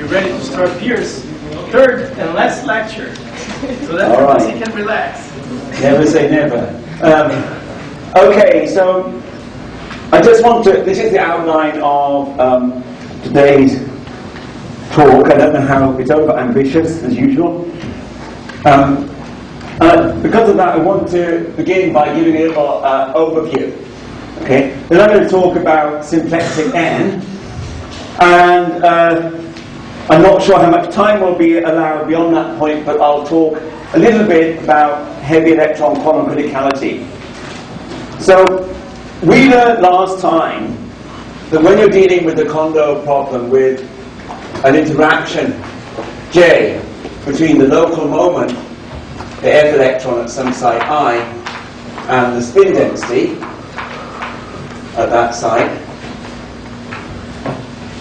we're ready to start Piers' third and last lecture. So that everybody can relax. Never say never. Okay, so I just want to, this is the outline of today's talk. I don't know how, it's over ambitious as usual. Because of that, I want to begin by giving a little overview. Okay, then I'm going to talk about symplectic N, and I'm not sure how much time will be allowed beyond that point, but I'll talk a little bit about heavy electron quantum criticality. So, we learned last time that when you're dealing with the Kondo problem with an interaction J between the local moment, the F electron at some site I, and the spin density at that site,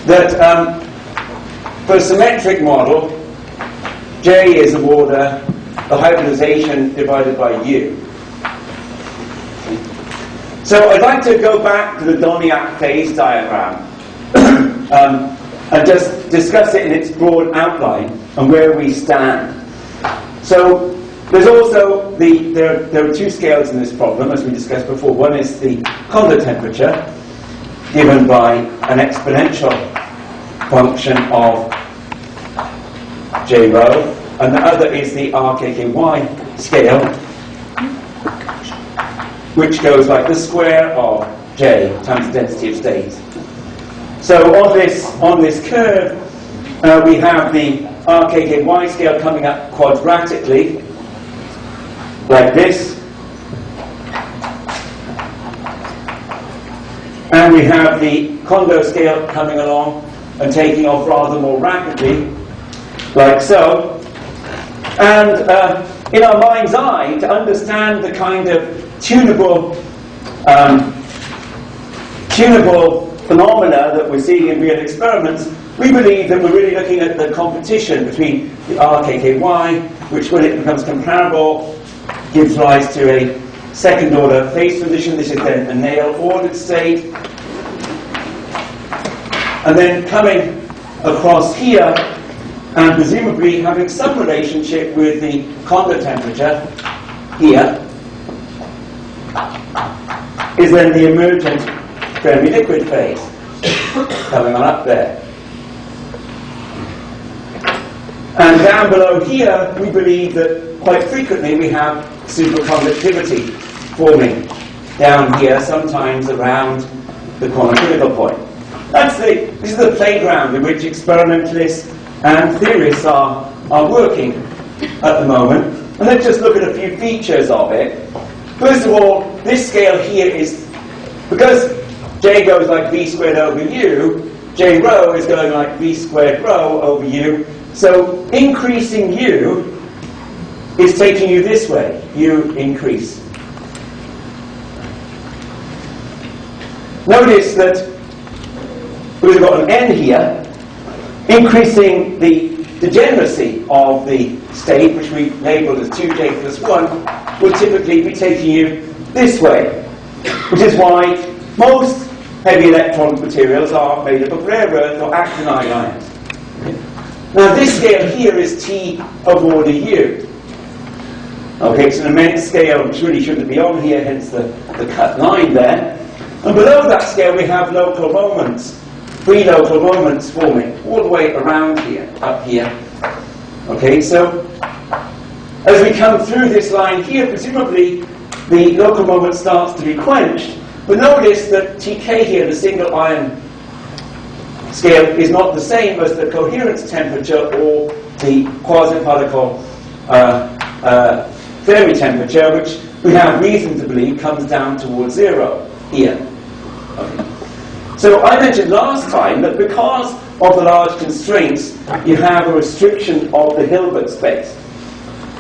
that for a symmetric model, J is of order the hybridization divided by U. So I'd like to go back to the Doniak phase diagram and just discuss it in its broad outline and where we stand. So there's also there are two scales in this problem, as we discussed before. One is the Kondo temperature, given by an exponential function of J rho, and the other is the RKKY scale, which goes like the square of J times the density of states. So on this curve, we have the RKKY scale coming up quadratically, like this, and we have the Kondo scale coming along and taking off rather more rapidly, like so. And in our mind's eye, to understand the kind of tunable phenomena that we're seeing in real experiments, we believe that we're really looking at the competition between the RKKY, which when it becomes comparable gives rise to a second order phase transition. This is then a Néel ordered state. And then coming across here, and presumably having some relationship with the Kondo temperature here, is then the emergent Fermi-liquid phase coming on up there. And down below here, we believe that quite frequently we have superconductivity forming down here, sometimes around the quantum critical point. This is the playground in which experimentalists and theorists are working at the moment. And let's just look at a few features of it. First of all, this scale here is, because J goes like V squared over U, J rho is going like V squared rho over U. So increasing U is taking you this way. U increase. Notice that we've got an N here, increasing the degeneracy of the state, which we labelled as 2J plus 1, will typically be taking you this way, which is why most heavy electron materials are made up of rare earth or actinide ions. Now this scale here is T of order U. Okay, it's an immense scale which really shouldn't be on here, hence the cut line there. And below that scale we have local moments, free local moments forming all the way around here, up here. Okay, so as we come through this line here, presumably the local moment starts to be quenched. But notice that TK here, the single ion scale, is not the same as the coherence temperature or the quasi-particle Fermi temperature, which we have reason to believe comes down towards zero here. Okay. So I mentioned last time that because of the large constraints, you have a restriction of the Hilbert space.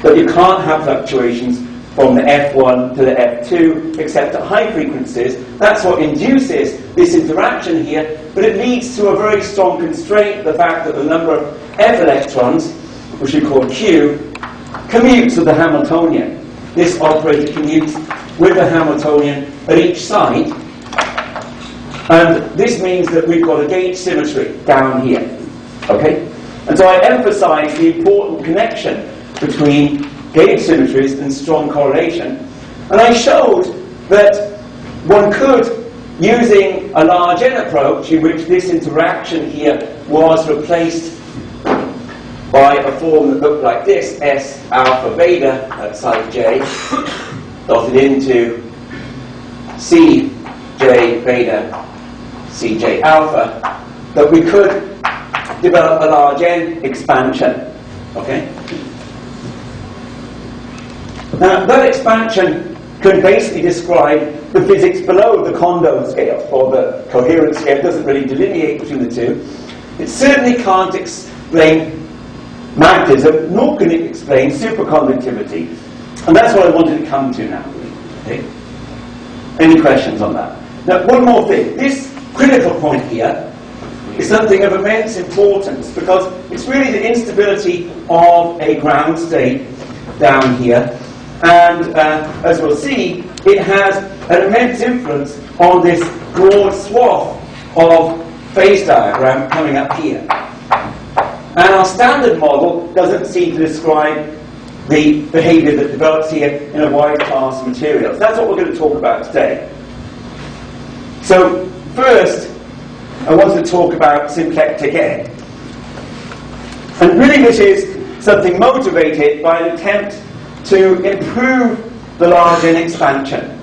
But you can't have fluctuations from the F1 to the F2 except at high frequencies. That's what induces this interaction here, but it leads to a very strong constraint, the fact that the number of F electrons, which we call Q, commutes with the Hamiltonian. This operator commutes with the Hamiltonian at each side, and this means that we've got a gauge symmetry down here. Okay? And so I emphasized the important connection between gauge symmetries and strong correlation. And I showed that one could, using a large N approach in which this interaction here was replaced by a form that looked like this, S alpha beta at site J, dotted into C J beta C J alpha, that we could develop a large N expansion. Okay? Now, that expansion can basically describe the physics below the Kondo scale, or the coherence scale. It doesn't really delineate between the two. It certainly can't explain magnetism, nor can it explain superconductivity. And that's what I wanted to come to now. Okay? Any questions on that? Now, one more thing. This critical point here is something of immense importance, because it's really the instability of a ground state down here. And as we'll see, it has an immense influence on this broad swath of phase diagram coming up here. And our standard model doesn't seem to describe the behavior that develops here in a wide class of materials. That's what we're going to talk about today. So first, I want to talk about symplectic N. And really this is something motivated by an attempt to improve the large N expansion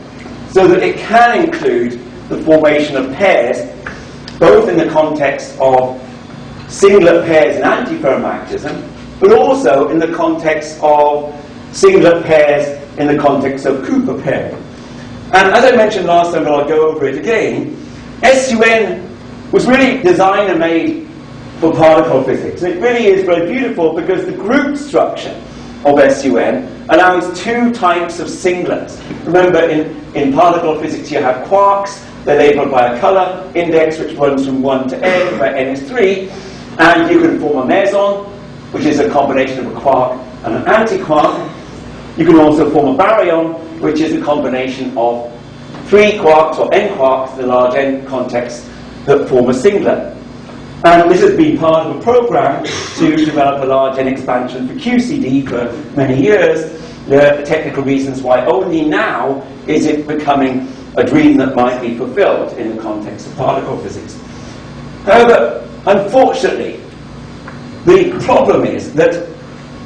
so that it can include the formation of pairs, both in the context of singlet pairs in antiferromagnetism, but also in the context of singlet pairs in the context of Cooper pair. And as I mentioned last time, but I'll go over it again, SUN was really designed and made for particle physics. And it really is very beautiful because the group structure of SUN allows two types of singlets. Remember, in particle physics you have quarks. They're labelled by a colour index which runs from 1 to n, where n is 3. And you can form a meson, which is a combination of a quark and an antiquark. You can also form a baryon, which is a combination of 3 quarks or n quarks, the large N context, that form a singlet. And this has been part of a program to develop a large N expansion for QCD for many years. There are technical reasons why only now is it becoming a dream that might be fulfilled in the context of particle physics. However, unfortunately, the problem is that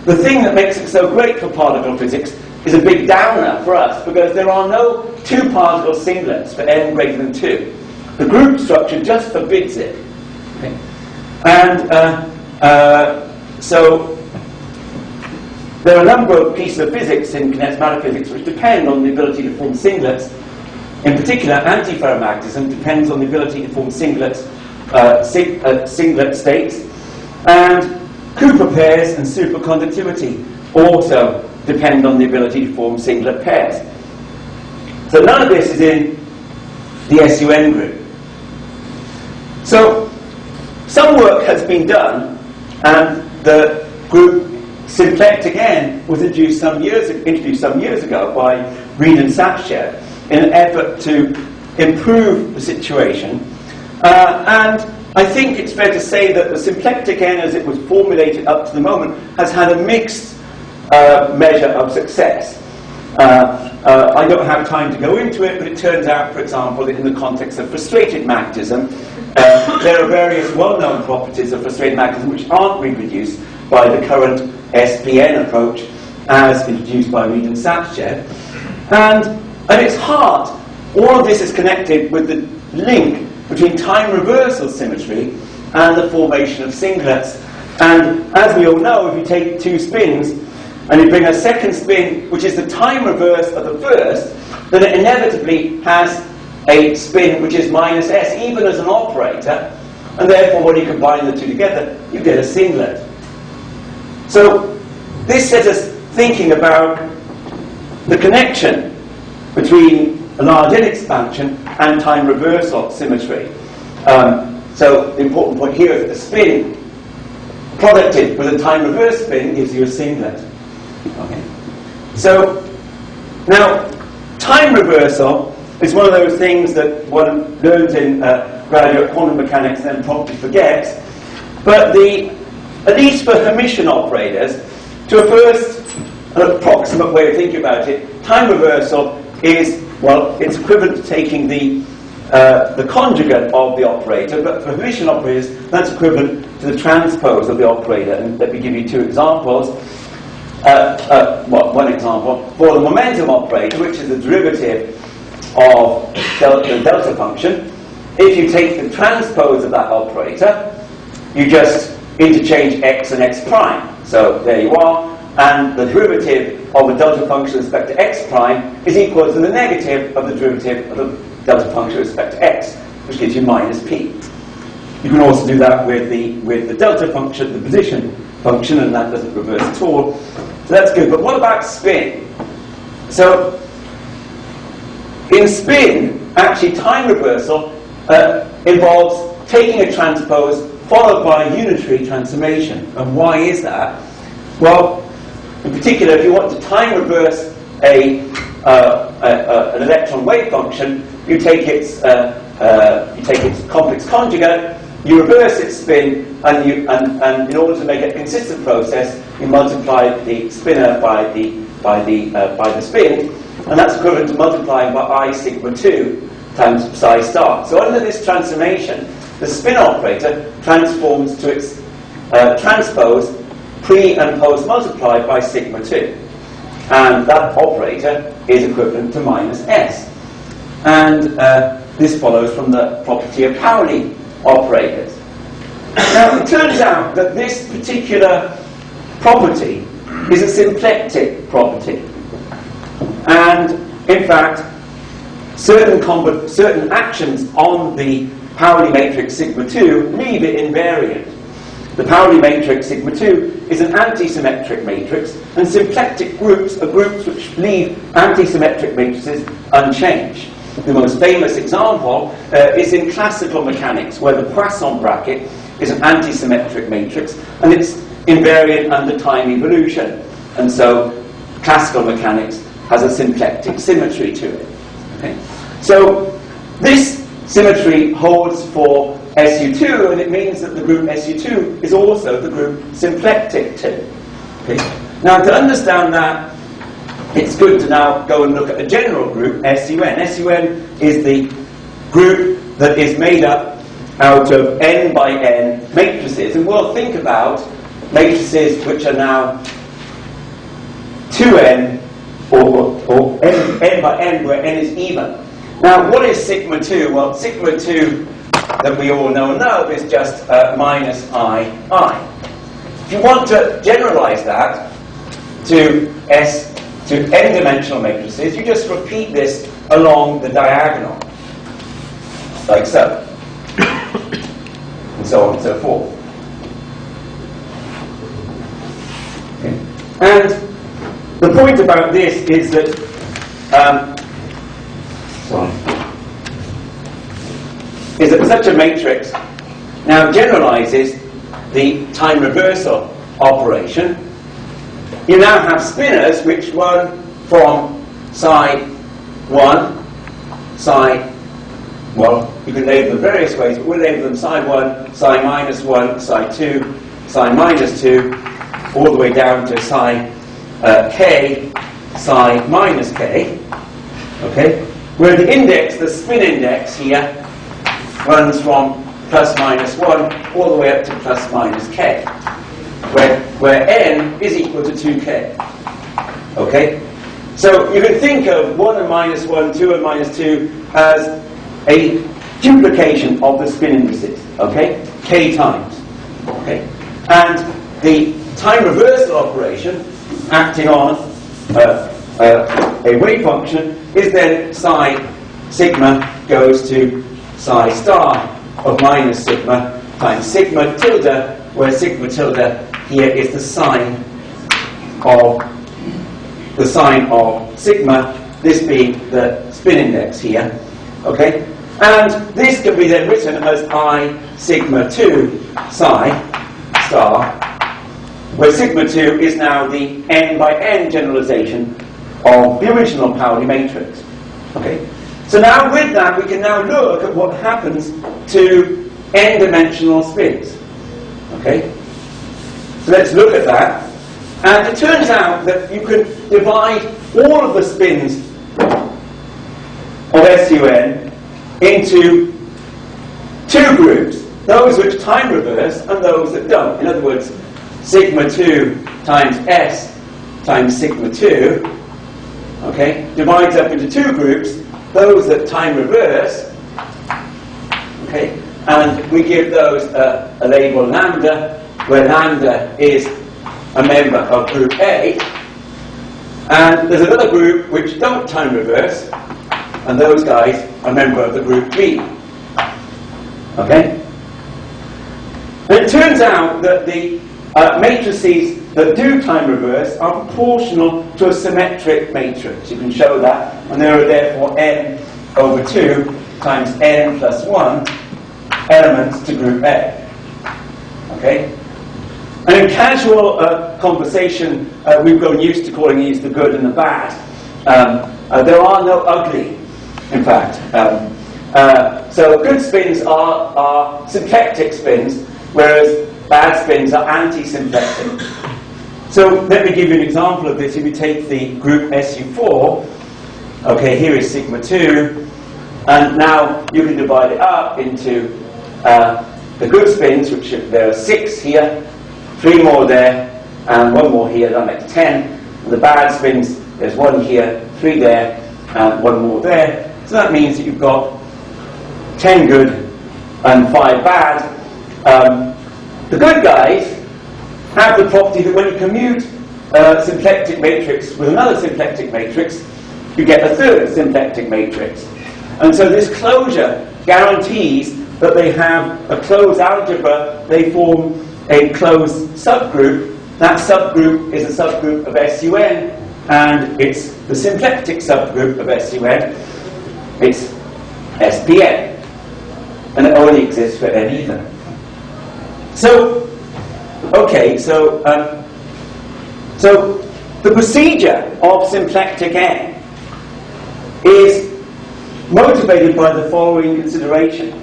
the thing that makes it so great for particle physics is a big downer for us, because there are no two-particle singlets for n greater than 2. The group structure just forbids it. Okay? And so there are a number of pieces of physics in condensed matter physics which depend on the ability to form singlets. In particular, antiferromagnetism depends on the ability to form singlets, singlet states, and Cooper pairs and superconductivity also depend on the ability to form singlet pairs. So none of this is in the SUN group. So some work has been done, and the group symplectic N was introduced some years ago by Reed and Satcher in an effort to improve the situation. And I think it's fair to say that the symplectic N, as it was formulated up to the moment, has had a mixed measure of success. I don't have time to go into it, but it turns out, for example, that in the context of frustrated magnetism, there are various well-known properties of frustrated magnetism which aren't reproduced by the current SPN approach as introduced by Reed and Satcher. And at its heart, all of this is connected with the link between time reversal symmetry and the formation of singlets. And as we all know, if you take two spins and you bring a second spin, which is the time reverse of the first, then it inevitably has a spin which is minus s, even as an operator, and therefore when you combine the two together, you get a singlet. So this sets us thinking about the connection between a large N expansion and time reversal symmetry. So the important point here is that the spin producted with a time reverse spin gives you a singlet. Okay. So now time reversal is one of those things that one learns in graduate quantum mechanics and then promptly forgets. But the at least for Hermitian operators, to a first, an approximate way of thinking about it, time reversal is, well, it's equivalent to taking the conjugate of the operator, but for Hermitian operators, that's equivalent to the transpose of the operator. And let me give you two examples. One example, for the momentum operator, which is the derivative of the delta function, if you take the transpose of that operator, you just interchange x and x prime. So there you are, and the derivative of a delta function with respect to x prime is equal to the negative of the derivative of the delta function with respect to x, which gives you minus p. You can also do that with the delta function, the position function, and that doesn't reverse at all. So that's good. But what about spin? So in spin, actually time reversal involves taking a transpose followed by a unitary transformation. And why is that? Well, in particular, if you want to time reverse an electron wave function, you take its complex conjugate, you reverse its spin, and in order to make it a consistent process, you multiply the spinner by the spin, and that's equivalent to multiplying by I sigma 2 times psi star. So under this transformation, the spin operator transforms to its transpose pre and post multiplied by sigma 2. And that operator is equivalent to minus s. And this follows from the property of Pauli operators. Now, it turns out that this particular property is a symplectic property. And, in fact, certain actions on the Pauli matrix sigma 2 leave it invariant. The Pauli matrix sigma 2 is an antisymmetric matrix, and symplectic groups are groups which leave antisymmetric matrices unchanged. The most famous example is in classical mechanics, where the Poisson bracket is an antisymmetric matrix, and it's invariant under time evolution. And so classical mechanics has a symplectic symmetry to it. Okay? So this symmetry holds for SU2, and it means that the group SU2 is also the group symplectic too. Okay? Now, to understand that, it's good to now go and look at a general group, SUN. SUN is the group that is made up out of n by n matrices, and we'll think about matrices which are now 2n or n by n, where n is even. Now, what is sigma 2? Well, sigma 2 that we all know now is just minus I. If you want to generalize that to n-dimensional matrices, you just repeat this along the diagonal, like so, and so on and so forth. Okay. And the point about this is that such a matrix now generalizes the time reversal operation. You now have spinners which run from psi 1, psi, well, you can label them various ways, but we'll label them psi 1, psi minus 1, psi 2, psi minus 2, all the way down to psi k, psi minus k, okay? Where the index, the spin index here, runs from plus minus 1 all the way up to plus minus k, where n is equal to 2k. Okay? So you can think of 1 and minus 1, 2 and minus 2 as a duplication of the spin indices, okay? K times. Okay? And the time reversal operation acting on a wave function is then psi sigma goes to psi star of minus sigma times sigma tilde, where sigma tilde here is the sign of sigma, this being the spin index here. Okay? And this can be then written as I sigma 2 psi star, where sigma 2 is now the n by n generalization of the original Pauli matrix. Okay? So now with that, we can now look at what happens to n-dimensional spins. Okay? So let's look at that. And it turns out that you can divide all of the spins of SUN into two groups, those which time reverse and those that don't. In other words, sigma 2 times S times sigma 2, okay, divides up into two groups, those that time reverse, okay, and we give those a label lambda, where lambda is a member of group A, and there's another group which don't time reverse, and those guys are a member of the group B. Okay? And it turns out that the matrices that do time reverse are proportional to a symmetric matrix. You can show that, and there are therefore n over 2 times n plus 1 elements to group A. Okay? And in casual conversation, we've grown used to calling these the good and the bad. There are no ugly, in fact. So good spins are symplectic spins, whereas bad spins are anti-symplectic. So let me give you an example of this. If you take the group SU4, okay, here is sigma 2, and now you can divide it up into the good spins, which there are 6 here, 3 more there, and 1 more here, that makes 10. And the bad spins, there's 1 here, 3 there, and 1 more there. So that means that you've got 10 good and 5 bad. The good guys have the property that when you commute a symplectic matrix with another symplectic matrix, you get a third symplectic matrix. And so this closure guarantees that they have a closed algebra, they form a closed subgroup. That subgroup is a subgroup of SUN, and it's the symplectic subgroup of SUN. It's SPN, and it only exists for n even. So, okay, so the procedure of symplectic n is motivated by the following consideration.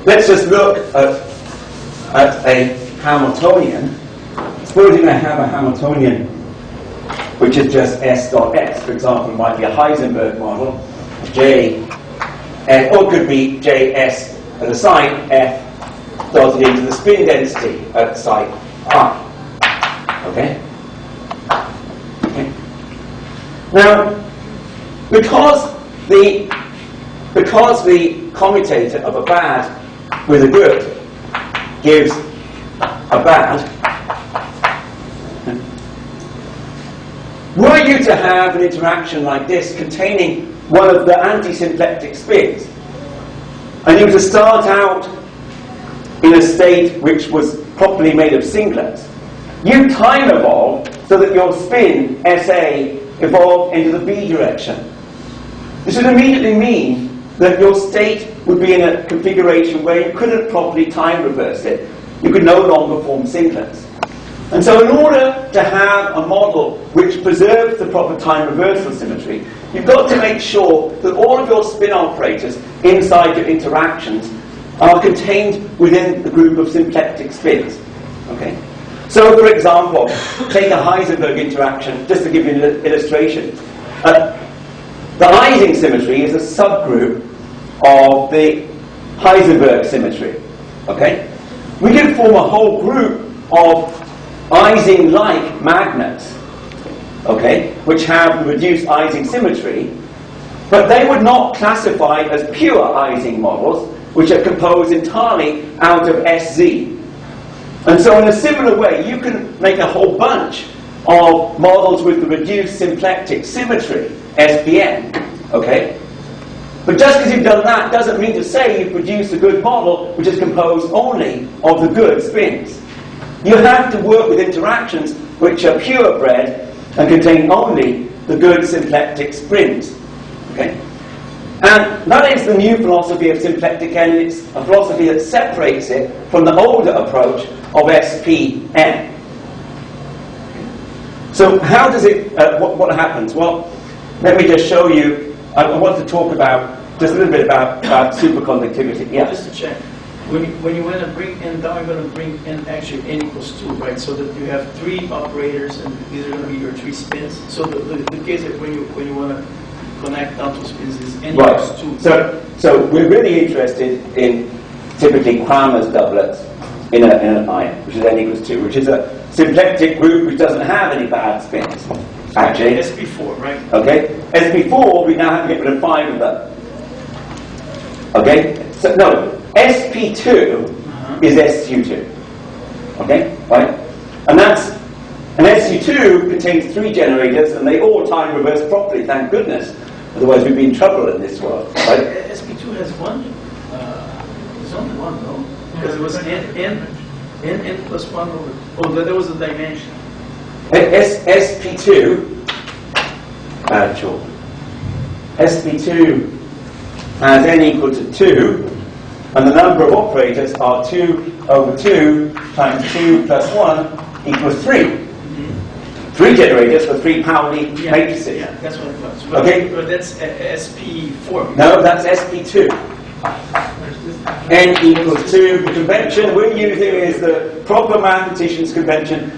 Let's just look at a Hamiltonian. Supposing I have a Hamiltonian which is just S dot S, for example, it might be a Heisenberg model, J, F, or it could be JS at a site F dotted into the spin density at site I. Okay? Okay. Now, because the commutator of a bad with a good gives a bad, were you to have an interaction like this containing one of the anti-symplectic spins, and you were to start out in a state which was properly made of singlets, you time evolved so that your spin, SA, evolved into the B direction. This would immediately mean that your state would be in a configuration where you couldn't properly time reverse it. You could no longer form singlets. And so in order to have a model which preserves the proper time reversal symmetry, you've got to make sure that all of your spin operators inside your interactions are contained within the group of symplectic spins. Okay? So, for example, take a Heisenberg interaction, just to give you an illustration. The Ising symmetry is a subgroup of the Heisenberg symmetry. Okay? We can form a whole group of Ising-like magnets, okay, which have reduced Ising symmetry, but they would not classify as pure Ising models, which are composed entirely out of SZ. And so in a similar way, you can make a whole bunch of models with the reduced symplectic symmetry, SPN, okay? But just because you've done that doesn't mean to say you've produced a good model which is composed only of the good spins. You have to work with interactions which are purebred and contain only the good symplectic spins. Okay? And that is the new philosophy of symplectic n. It's a philosophy that separates it from the older approach of SPN. So how does it, what happens? Well, let me just show you, I want to talk about, just a little bit about superconductivity. Yeah. Just to check, when you want to bring n down, you're going to bring n actually n equals 2, right? So that you have 3 operators, and these are going to be your 3 spins. So the case that when you want to connect down to spins is n equals 2. So we're really interested in typically Cramer's doublets in an ion, which is n equals 2, which is a symplectic group which doesn't have any bad spins. Actually, sp4, right? Okay, sp4 we now have to get rid of 5 of them. Okay, so no, sp2 is su2. Okay, right, and su2 contains 3 generators, and they all time reverse properly. Thank goodness. Otherwise, we'd be in trouble in this world. Right? sp2 has 1. There's only 1, though, because it was n plus 1 over. Oh, there was a dimension. sp2. Sure. sp2 has n equal to 2, and the number of operators are 2 over 2 times 2 plus 1 equals 3. 3 generators for 3 Pauli matrices. Yeah, that's what it was. Okay. But that's sp4. No, that's sp2. N equals 2. The convention we're using is the proper mathematician's convention.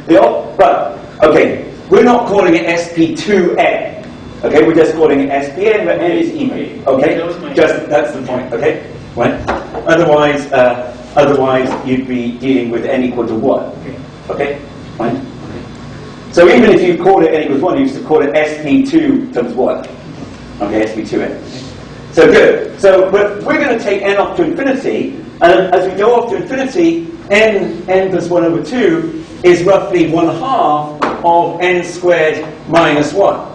Okay, we're not calling it sp2n. Okay, we're just calling it SPN, but N is even. Okay, that's the point. Okay, right. Otherwise, you'd be dealing with n equal to 1. Okay, right. So even if you call it n equals 1, you used to call it sp2 times 1. Okay, sp2n. So good. So but we're going to take n up to infinity, and as we go up to infinity, n plus 1 over 2 is roughly 1/2 of n squared minus 1.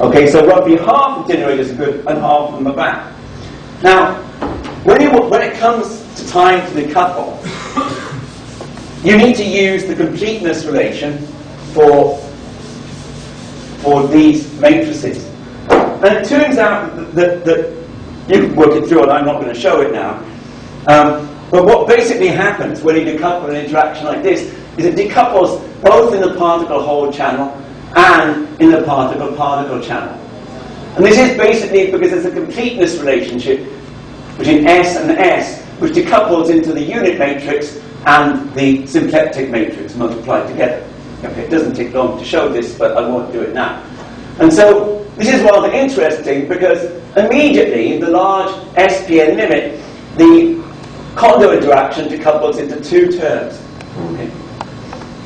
Okay, so roughly half of generators are good and half of them are bad. Now, when it comes to time to decouple, you need to use the completeness relation for these matrices. And it turns out that you can work it through, and I'm not going to show it now. But what basically happens when you decouple an interaction like this is it decouples both in the particle-hole channel and in the particle-particle channel. And this is basically because there's a completeness relationship between S and S, which decouples into the unit matrix and the symplectic matrix multiplied together. Okay, it doesn't take long to show this, but I won't do it now. And so this is rather interesting because immediately in the large SPN limit, the Kondo interaction decouples into 2 terms. Okay.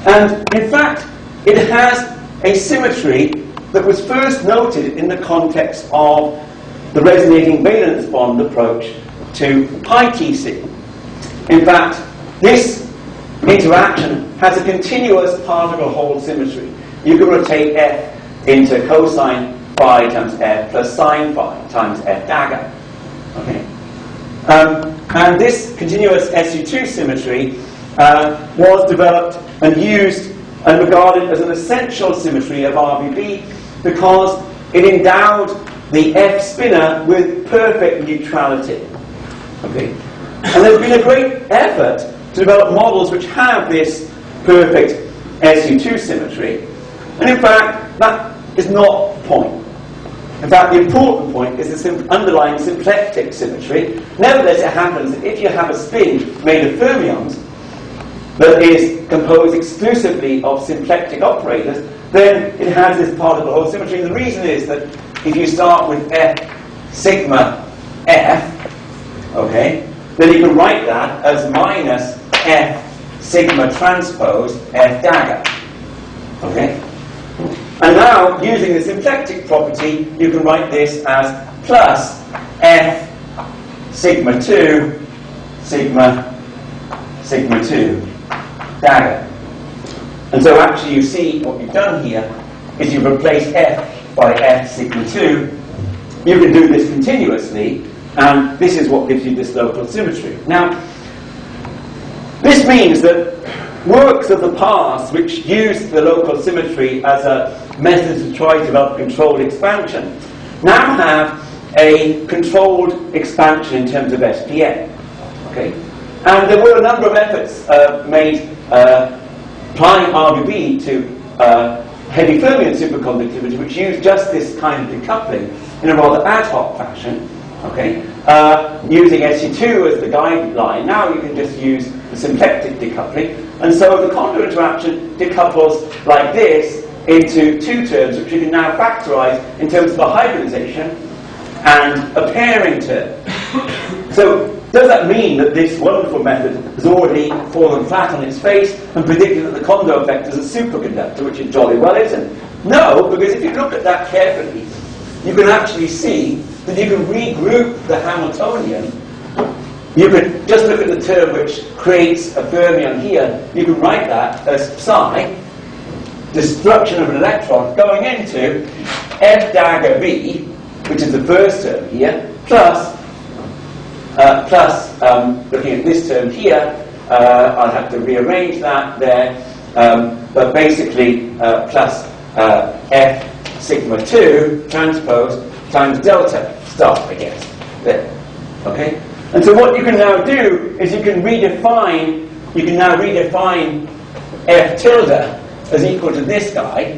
And in fact, it has a symmetry that was first noted in the context of the resonating valence bond approach to pi TC. In fact, this interaction has a continuous particle-hole symmetry. You can rotate F into cosine phi times F plus sine phi times F dagger. Okay. And this continuous SU2 symmetry was developed and used and regarded as an essential symmetry of RBB because it endowed the F spinner with perfect neutrality. Okay. And there's been a great effort to develop models which have this perfect SU2 symmetry. And in fact, that is not the point. In fact, the important point is the underlying symplectic symmetry. Nevertheless, it happens that if you have a spin made of fermions that is composed exclusively of symplectic operators, then it has this particle-hole symmetry. And the reason is that if you start with F sigma F, okay, then you can write that as minus F sigma transpose F dagger. Okay? And now, using the symplectic property, you can write this as plus F sigma 2 sigma 2 dagger. And so actually you see what you've done here is you've replaced F by F sigma 2. You can do this continuously, and this is what gives you this local symmetry. Now, this means that works of the past which used the local symmetry as a method to try to develop controlled expansion now have a controlled expansion in terms of SPN. Okay? And there were a number of efforts made applying RBB to heavy fermion superconductivity which used just this kind of decoupling in a rather ad hoc fashion. Okay? using SU2 as the guideline, now you can just use the symplectic decoupling. And so the Kondo interaction decouples like this into two terms, which we can now factorize in terms of a hybridization and a pairing term. So does that mean that this wonderful method has already fallen flat on its face and predicted that the Kondo effect is a superconductor, which it jolly well isn't? No, because if you look at that carefully, you can actually see that you can regroup the Hamiltonian. You can just look at the term which creates a fermion here. You can write that as psi, destruction of an electron, going into F dagger B, which is the first term here, plus looking at this term here, I'll have to rearrange that there, but basically plus F sigma 2 transpose times delta star, I guess. There. Okay? And so what you can now do is you can now redefine F tilde as equal to this guy.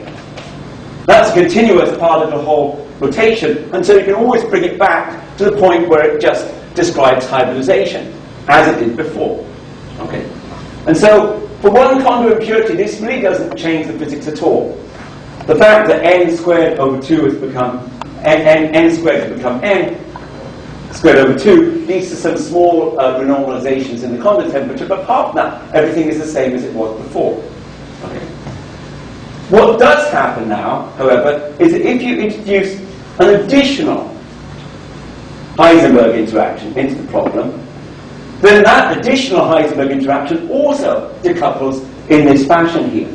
That's a continuous part of the whole rotation, and so you can always bring it back to the point where it just describes hybridization, as it did before. Okay? And so, for one Kondo impurity, this really doesn't change the physics at all. The fact that n squared over 2 has become n squared has become n squared over 2 leads to some small renormalizations in the Kondo temperature, but apart from that, everything is the same as it was before. Okay. What does happen now, however, is that if you introduce an additional Heisenberg interaction into the problem, then that additional Heisenberg interaction also decouples in this fashion here.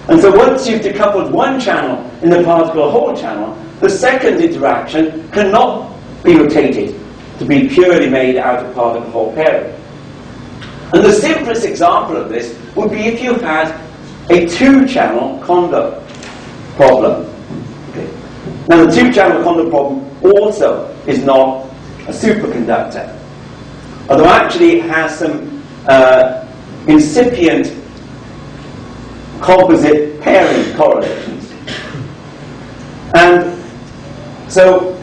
And so once you've decoupled one channel in the particle-hole channel, the second interaction cannot be rotated to be purely made out of particle-hole pairing. And the simplest example of this would be if you had a two-channel Kondo problem. Okay. Now the two-channel Kondo problem also is not a superconductor, although actually it has some incipient composite pairing correlations. And so,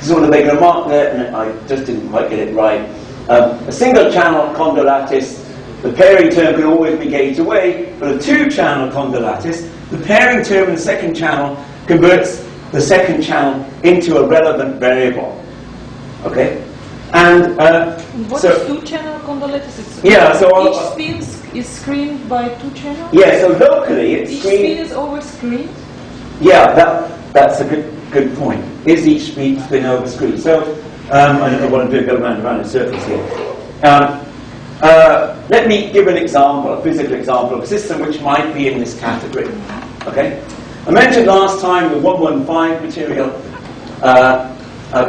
sort of make a remark there, and I just didn't quite get it right. A single channel Kondo lattice, the pairing term can always be gauged away, but a two-channel Kondo lattice, the pairing term in the second channel converts the second channel into a relevant variable. Okay? And what is two-channel Kondo lattice? Yeah, so each spin is screened by two channels? Yeah, so locally it's each screened. Each spin is over screened? Yeah, that's a good point. Is each spin over screened? So I don't know what I'm doing, go around in circles here. Let me give an example, a physical example of a system which might be in this category. Okay? I mentioned last time the 115 material,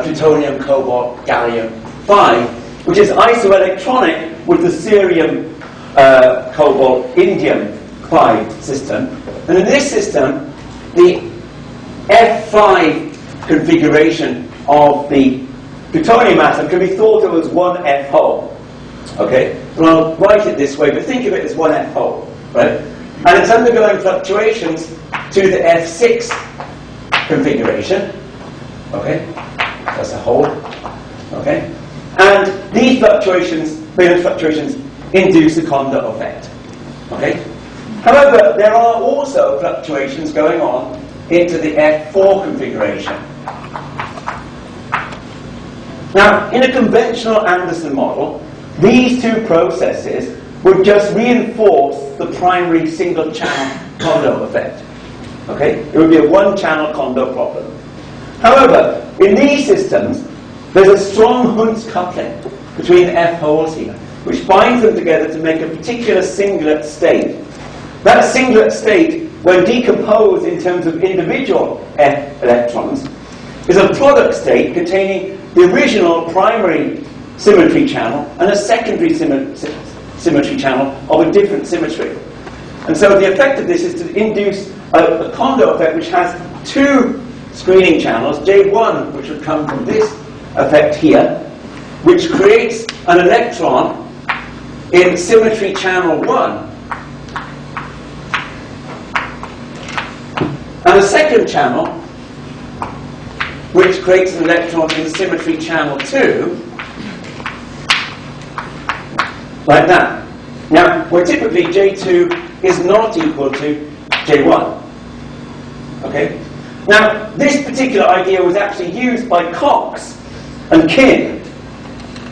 plutonium, cobalt, gallium 5, which is isoelectronic with the cerium, cobalt, indium 5 system. And in this system, the F5 configuration of the plutonium atom can be thought of as one F hole. Okay? So I'll write it this way, but think of it as one F hole. Right? And it's undergoing fluctuations to the F6 configuration. Okay? That's a hole. Okay? And these fluctuations, valence fluctuations, induce a Kondo effect. Okay? However, there are also fluctuations going on into the F4 configuration. Now, in a conventional Anderson model, these two processes would just reinforce the primary single-channel Kondo effect. Okay? It would be a one-channel Kondo problem. However, in these systems, there's a strong Hund's coupling between the F holes here, which binds them together to make a particular singlet state. That singlet state, when decomposed in terms of individual F electrons, is a product state containing the original primary symmetry channel and a secondary symmetry channel of a different symmetry. And so the effect of this is to induce a Kondo effect which has two screening channels, J1, which would come from this effect here, which creates an electron in symmetry channel 1. And a second channel which creates an electron in symmetry channel 2, like that. Now, where typically J2 is not equal to J1. Okay? Now, this particular idea was actually used by Cox and Kin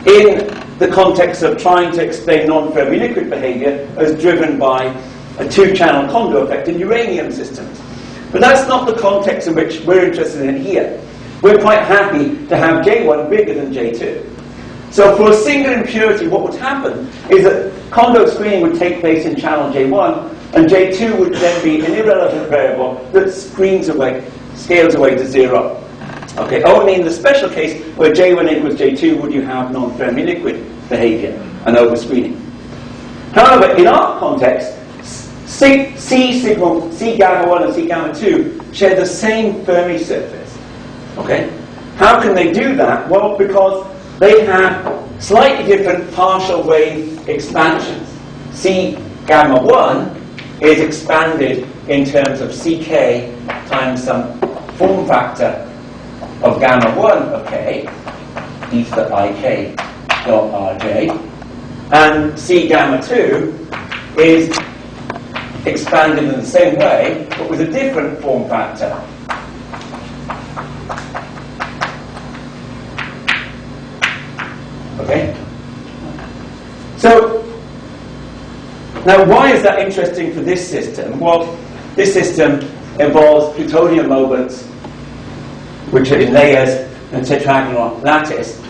in the context of trying to explain non-Fermi liquid behavior as driven by a two-channel Kondo effect in uranium systems. But that's not the context in which we're interested in here. We're quite happy to have J1 bigger than J2. So for a single impurity, what would happen is that Kondo screening would take place in channel J1, and J2 would then be an irrelevant variable that scales away to 0. Okay, only in the special case where J1 equals J2 would you have non-Fermi liquid behavior and overscreening. However, in our context, C gamma 1 and C gamma 2 share the same Fermi surface. Okay? How can they do that? Well, because they have slightly different partial wave expansions. C gamma 1 is expanded in terms of Ck times some form factor of gamma 1 of k, ether ik dot rj, and C gamma 2 is expanded in the same way, but with a different form factor. Okay? So, now why is that interesting for this system? Well, this system involves plutonium moments, which are in layers and tetragonal lattice.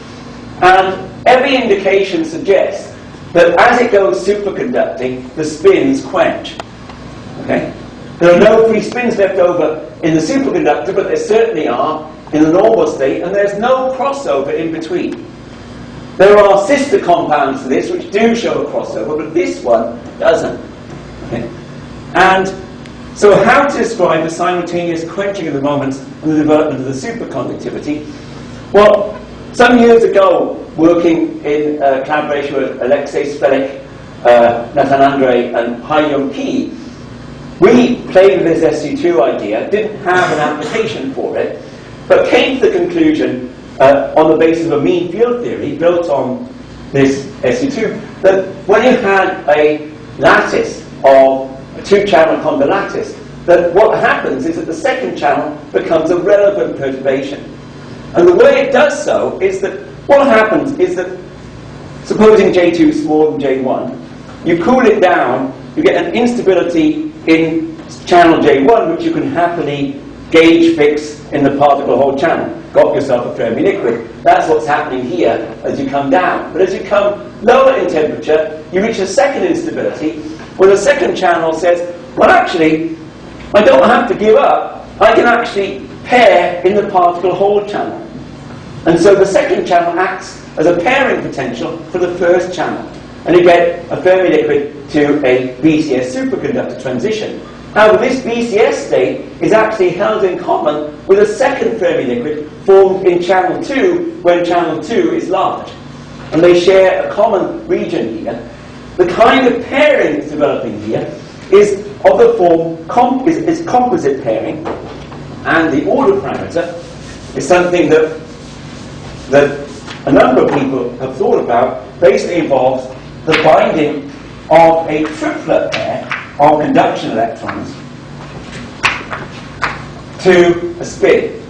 And every indication suggests that as it goes superconducting, the spins quench. Okay? There are no free spins left over in the superconductor, but there certainly are in the normal state, and there's no crossover in between. There are sister compounds to this which do show a crossover, but this one doesn't. Okay? And so how to describe the simultaneous quenching of the moments and the development of the superconductivity? Well, some years ago, working in collaboration with Alexei Spelik, Nathan Andre, and Haiyong Ki, we played with this SU2 idea, didn't have an application for it, but came to the conclusion, on the basis of a mean field theory built on this SU2, that when you had a lattice of a two-channel Kondo lattice, that what happens is that the second channel becomes a relevant perturbation. And the way it does so is that what happens is that, supposing J2 is smaller than J1, you cool it down, you get an instability in channel J1, which you can happily gauge fix in the particle hole channel. Got yourself a Fermi liquid. That's what's happening here as you come down. But as you come lower in temperature, you reach a second instability, where the second channel says, well, actually, I don't have to give up. I can actually pair in the particle hole channel. And so the second channel acts as a pairing potential for the first channel. And you get a Fermi liquid to a BCS superconductor transition. However, this BCS state is actually held in common with a second Fermi liquid formed in channel 2 when channel 2 is large. And they share a common region here. The kind of pairing that's developing here is of the form is composite pairing, and the order parameter is something that a number of people have thought about. Basically involves the binding of a triplet pair of conduction electrons to a spin,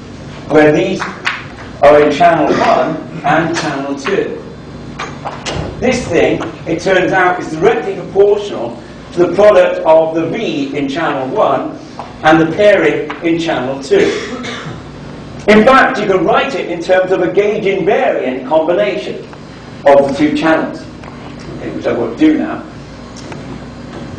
where these are in channel 1 and channel 2. This thing, it turns out, is directly proportional to the product of the V in channel 1 and the pairing in channel 2. In fact, you can write it in terms of a gauge invariant combination of the two channels, okay, which I won't do now.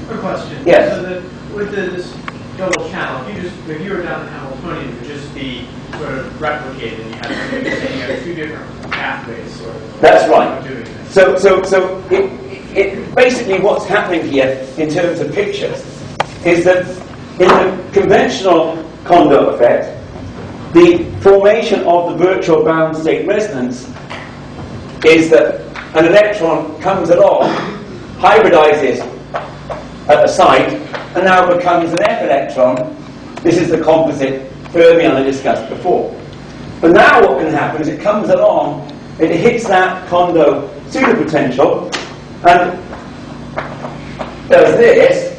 Quick question. Yes. So that with this double channel, if you were down the Hamiltonian, it would just be sort of replicated. You have two different pathways, sort of. That's right. Doing this. So it basically what's happening here in terms of pictures is that in the conventional Kondo effect, the formation of the virtual bound state resonance is that an electron comes along, hybridizes at the site, and now becomes an F electron. This is the composite fermion I discussed before. But now what can happen is it comes along, it hits that Kondo pseudo potential, and does this,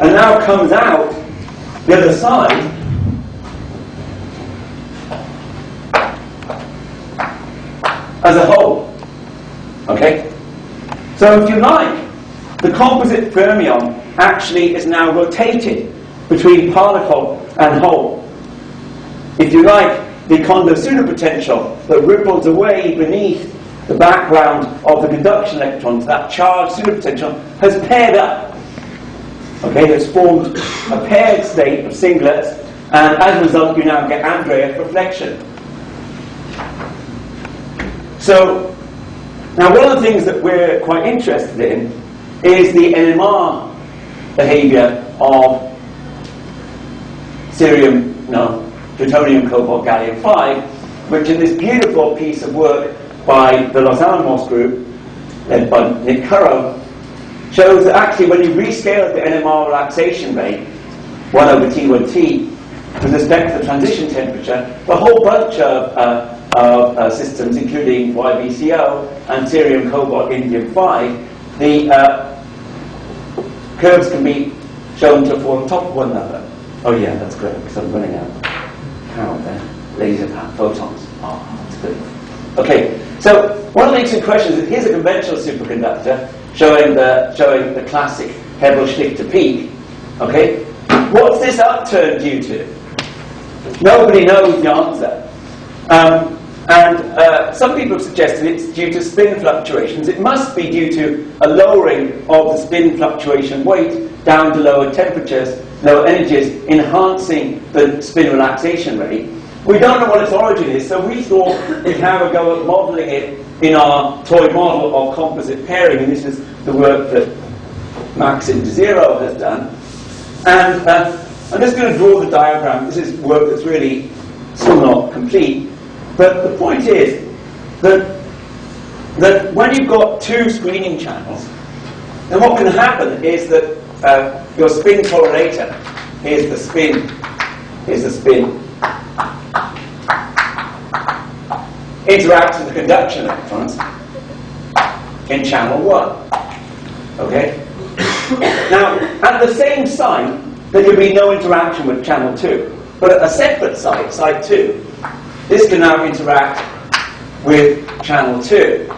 and now comes out the other side as a whole. Okay? So if you like, the composite fermion actually is now rotated between particle and whole. If you like, the Kondo pseudopotential that ripples away beneath the background of the conduction electrons, that charged pseudopotential, has paired up. Okay, it's formed a paired state of singlets, and as a result you now get Andreev reflection. So, now one of the things that we're quite interested in is the NMR behavior of plutonium, cobalt, gallium-5, which in this beautiful piece of work by the Los Alamos group, led by Nick Currow, shows that actually when you rescale the NMR relaxation rate, 1 over T1T, with respect to the transition temperature, the whole bunch of systems, including YBCO and cerium, cobalt, indium-5, the curves can be shown to fall on top of one another. Oh yeah, that's great, because I'm running out of power there. Laser photons. Oh, that's good. Okay, so one of the interesting questions is, here's a conventional superconductor showing the classic Hebel-Schlichter peak. Okay, what's this upturn due to? Nobody knows the answer. Some people have suggested it's due to spin fluctuations. It must be due to a lowering of the spin fluctuation weight down to lower temperatures, lower energies, enhancing the spin relaxation rate. We don't know what its origin is, so we thought we'd have a go at modelling it in our toy model of composite pairing, and this is the work that Max into Zero has done. And I'm just going to draw the diagram. This is work that's really still not complete. But the point is that when you've got two screening channels, then what can happen is that your spin correlator, here's the spin, interacts with the conduction electrons in channel 1. Okay? Now, at the same site, there can be no interaction with channel 2. But at a separate site, site 2, this can now interact with channel 2.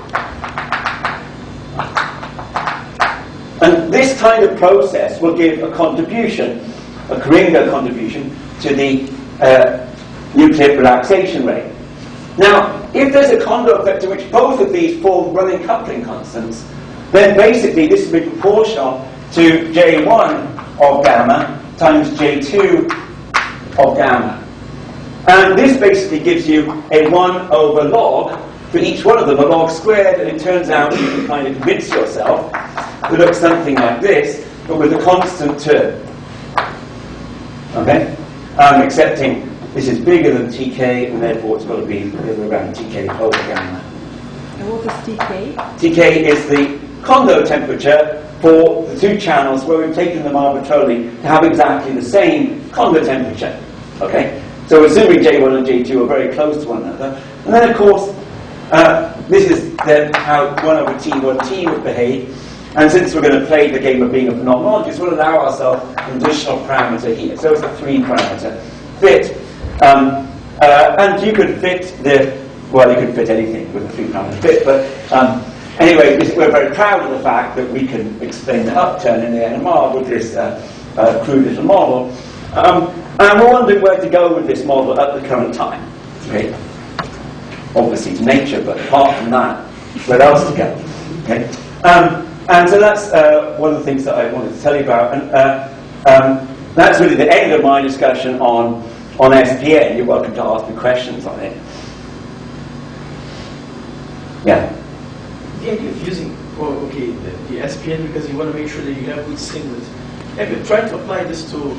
And this kind of process will give a contribution, a Kringa contribution, to the nuclear relaxation rate. Now, if there's a Kondo effect in which both of these form running coupling constants, then basically this will be proportional to J1 of gamma times J2 of gamma. And this basically gives you a 1 over log for each one of them, a log squared, and it turns out you can kind of convince yourself to look something like this, but with a constant term. Okay? Accepting this is bigger than TK, and therefore it's got to be around TK over gamma. And what is TK? TK is the Kondo temperature for the two channels where we've taken them arbitrarily to have exactly the same Kondo temperature. Okay? So assuming J1 and J2 are very close to one another. And then, of course, this is then how 1 over T1T would behave. And since we're going to play the game of being a phenomenologist, we'll allow ourselves an additional parameter here. So it's a 3-parameter fit. And you could fit you could fit anything with a 3-parameter fit. But anyway, we're very proud of the fact that we can explain the upturn in the NMR with this crude little model. And we're wondering where to go with this model at the current time. Okay? Obviously to nature, but apart from that, where else to go? Okay? And so that's one of the things that I wanted to tell you about. And that's really the end of my discussion on SPN. You're welcome to ask me questions on it. Yeah? The idea of using the SPN because you want to make sure that you have good singlets. Have you tried to apply this to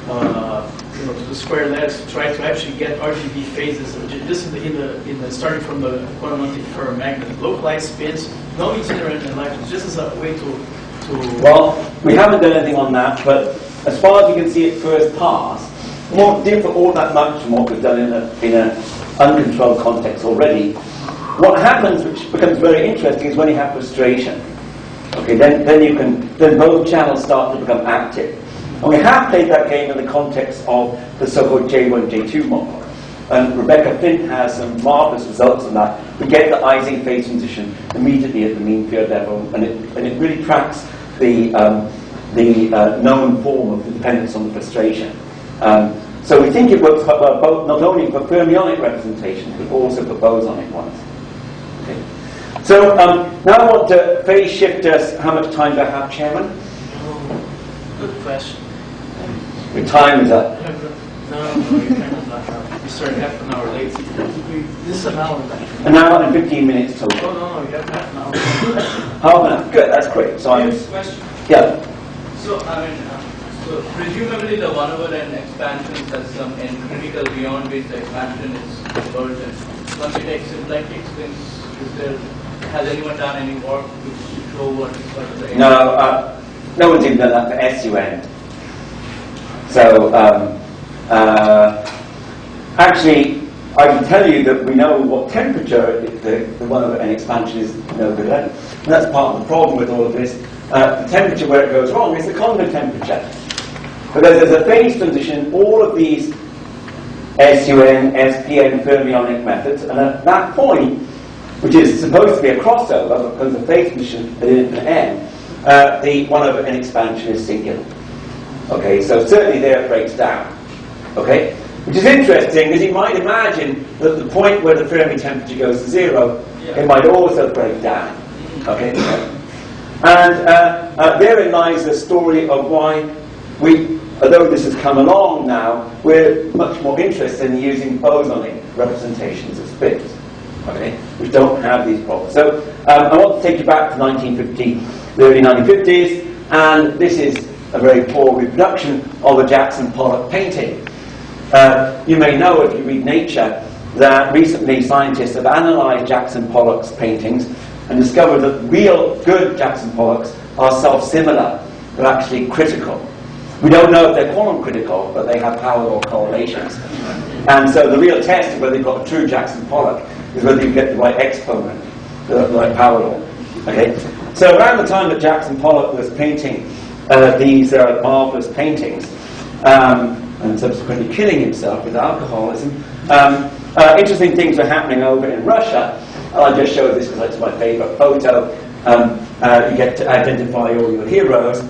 to the square lattice to try to actually get RGB phases, just in the starting from the quantum ferromagnet, localized spins, no itinerant electrons, just as a way to. Well, we haven't done anything on that, but as far as we can see at first pass, it won't differ all that much from what we've done in a uncontrolled context already. What happens, which becomes very interesting, is when you have frustration. Okay, then both channels start to become active. And we have played that game in the context of the so-called J1, J2 model. And Rebecca Flint has some marvelous results on that. We get the Ising phase transition immediately at the mean field level, and it really tracks the known form of the dependence on the frustration. So we think it works quite well, both not only for fermionic representation, but also for bosonic ones. Okay. So now I want to phase shift us. How much time do I have, Chairman? Good question. Your time is up. No, your time is not up. You started half an hour late. This is an hour. An hour and 15 minutes total. Oh, no, you have half an hour. Half an hour. Good, that's great. So I'm... Question. Yeah. So, so presumably the 1 over n expansion has some n critical beyond which the expansion is convergent. Once you take symplectic spins, has anyone done any work to show what is sort of the n? No, no one's even done that for SUN. So, actually, I can tell you that we know what temperature the 1 over n expansion is no good at. And that's part of the problem with all of this. The temperature where it goes wrong is the Coulomb temperature. Because there's a phase transition, all of these SUN, SPN fermionic methods, and at that point, which is supposed to be a crossover because the phase transition at infinite n, the 1 over n expansion is singular. Okay, so certainly there it breaks down. Okay, which is interesting because you might imagine that the point where the Fermi temperature goes to 0, it might also break down. Okay, and therein lies the story of why we, although this has come along now, we're much more interested in using bosonic representations of spins, okay, which don't have these problems. So I want to take you back to 1950, the early 1950s, and this is a very poor reproduction of a Jackson Pollock painting. You may know, if you read Nature, that recently scientists have analysed Jackson Pollock's paintings and discovered that real good Jackson Pollocks are self-similar. They're actually critical. We don't know if they're quantum critical, but they have power law correlations. And so the real test of whether you've got a true Jackson Pollock is whether you get the right exponent, the right power law. Okay? So around the time that Jackson Pollock was painting these marvellous paintings, and subsequently killing himself with alcoholism, interesting things were happening over in Russia. And I just showed this because it's my favourite photo. You get to identify all your heroes.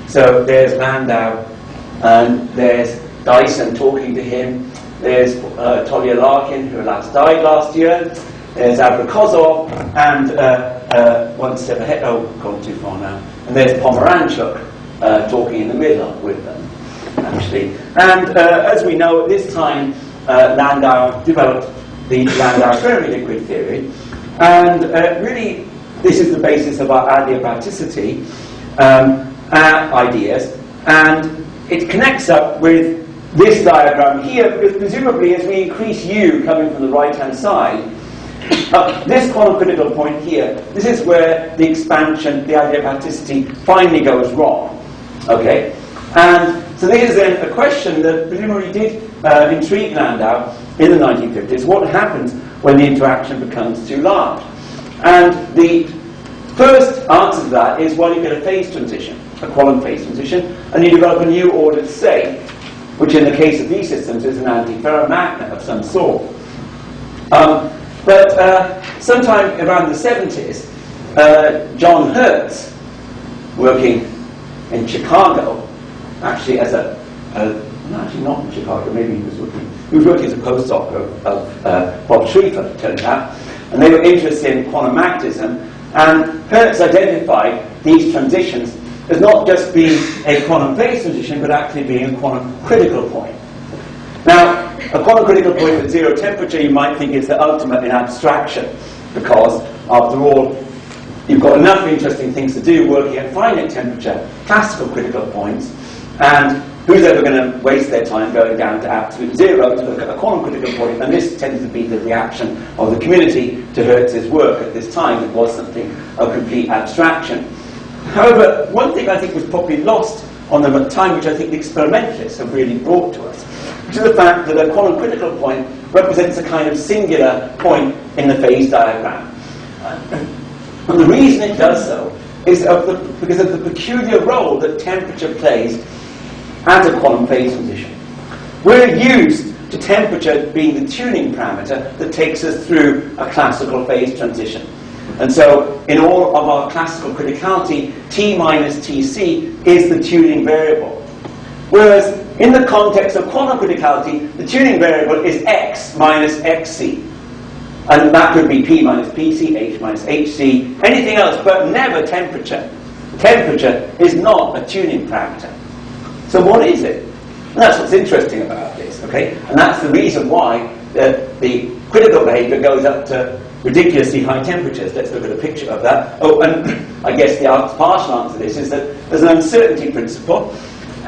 So there's Landau, and there's Dyson talking to him. There's Tolia Larkin, who died last year. There's Abrakozov, and one step ahead, gone too far now. And there's Pomeranchuk talking in the middle with them, actually. And as we know, at this time, Landau developed the Landau-Fermi liquid theory. And really, this is the basis of our adiabaticity ideas. And it connects up with this diagram here, because presumably as we increase U coming from the right-hand side, this quantum critical point here, this is where the expansion, the adiabaticity, finally goes wrong. Okay? And so this is then a question that presumably did intrigue Landau in the 1950s. What happens when the interaction becomes too large? And the first answer to that is, well, you get a phase transition, a quantum phase transition, and you develop a new ordered state, which in the case of these systems is an antiferromagnet of some sort. But sometime around the 70s, John Hertz, working in Chicago, actually as actually not in Chicago, maybe he was working as a postdoc of Bob Schrieffer, it turned out, and they were interested in quantum magnetism, and Hertz identified these transitions as not just being a quantum phase transition, but actually being a quantum critical point. Now, a quantum critical point at 0 temperature you might think is the ultimate in abstraction, because, after all, you've got enough interesting things to do working at finite temperature, classical critical points, and who's ever going to waste their time going down to absolute 0 to look at a quantum critical point? And this tends to be the reaction of the community to Hertz's work at this time. It was something of complete abstraction. However, one thing I think was probably lost on them at the time, which I think the experimentalists have really brought to us, which is the fact that a quantum critical point represents a kind of singular point in the phase diagram. And the reason it does so is because of the peculiar role that temperature plays at a quantum phase transition. We're used to temperature being the tuning parameter that takes us through a classical phase transition. And so, in all of our classical criticality, T minus Tc is the tuning variable. Whereas, in the context of quantum criticality, the tuning variable is x minus xc. And that could be P minus Pc, H minus Hc, anything else, but never temperature. Temperature is not a tuning parameter. So what is it? And that's what's interesting about this, okay? And that's the reason why the critical behavior goes up to ridiculously high temperatures. Let's look at a picture of that. Oh, and I guess the partial answer to this is that there's an uncertainty principle.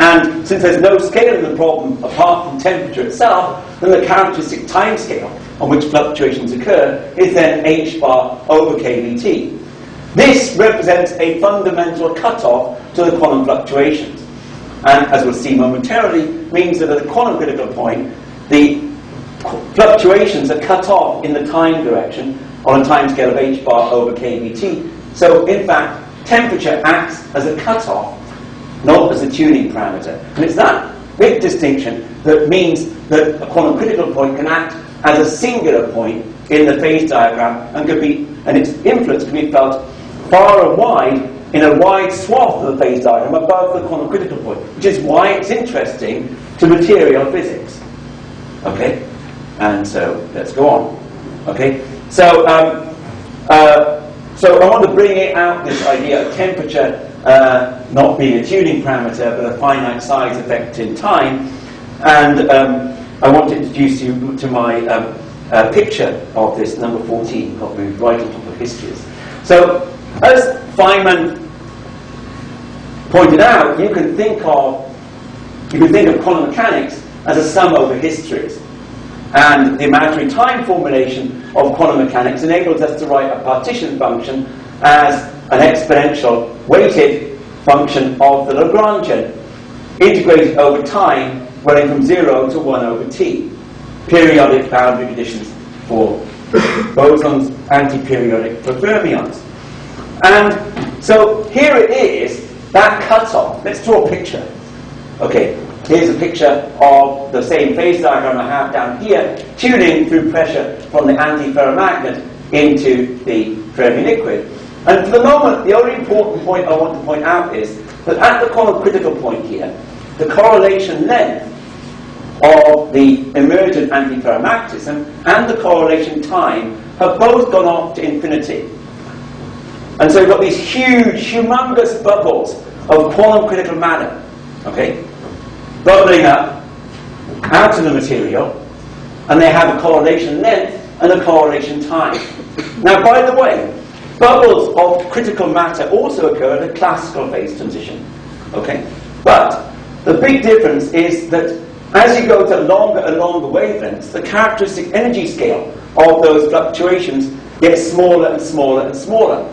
And since there's no scale in the problem apart from temperature itself, then the characteristic time scale on which fluctuations occur is then h bar over kVt. This represents a fundamental cutoff to the quantum fluctuations. And as we'll see momentarily, means that at a quantum critical point, the fluctuations are cut off in the time direction on a time scale of h bar over kVt. So in fact, temperature acts as a cutoff, not as a tuning parameter. And it's that big distinction that means that a quantum critical point can act as a singular point in the phase diagram and its influence can be felt far and wide in a wide swath of the phase diagram above the quantum critical point, which is why it's interesting to material physics. Okay? And so, let's go on. Okay? So, so I want to bring it out, this idea of temperature not being a tuning parameter, but a finite size effect in time. And I want to introduce you to my picture of this, number 14, got moved right on top of histories. So, as Feynman pointed out, you can think of quantum mechanics as a sum over histories. And the imaginary time formulation of quantum mechanics enables us to write a partition function as an exponential weighted function of the Lagrangian, integrated over time, running from 0 to 1 over t. Periodic boundary conditions for bosons, anti-periodic for fermions. And so here it is, that cutoff. Let's draw a picture. Okay, here's a picture of the same phase diagram I have down here, tuning through pressure from the antiferromagnet into the Fermi liquid. And for the moment, the only important point I want to point out is that at the quantum critical point here, the correlation length of the emergent antiferromagnetism and the correlation time have both gone off to infinity. And so we've got these huge, humongous bubbles of quantum critical matter, okay, bubbling up out of the material, and they have a correlation length and a correlation time. Now, by the way, bubbles of critical matter also occur at a classical phase transition, okay? But the big difference is that as you go to longer and longer wavelengths, the characteristic energy scale of those fluctuations gets smaller and smaller and smaller.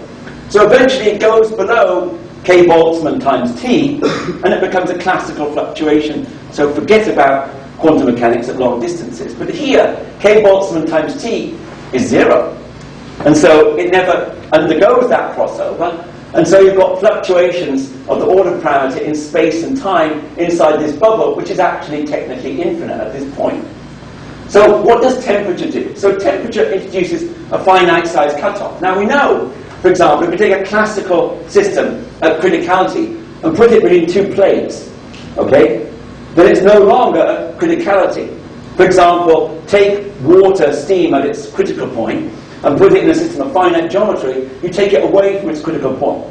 So eventually it goes below K Boltzmann times T, and it becomes a classical fluctuation. So forget about quantum mechanics at long distances. But here, K Boltzmann times T is 0. And so it never undergoes that crossover. And so you've got fluctuations of the order parameter in space and time inside this bubble, which is actually technically infinite at this point. So what does temperature do? So temperature introduces a finite size cutoff. Now we know, for example, if we take a classical system at criticality and put it between two plates, okay, then it's no longer a criticality. For example, take water, steam at its critical point and put it in a system of finite geometry, you take it away from its critical point.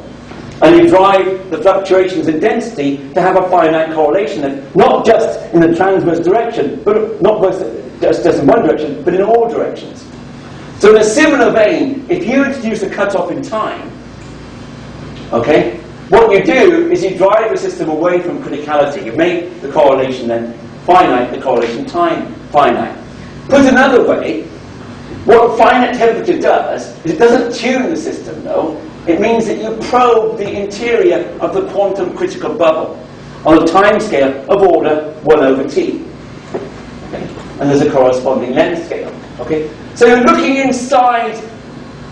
And you drive the fluctuations in density to have a finite correlation, and not just in the transverse direction, but not just in one direction, but in all directions. So in a similar vein, if you introduce a cutoff in time, okay, what you do is you drive the system away from criticality. You make the correlation then finite, the correlation time finite. Put another way, what finite temperature does is it doesn't tune the system, though. It means that you probe the interior of the quantum critical bubble on a time scale of order 1 over t. Okay. and there's a corresponding length scale. Okay? So you're looking inside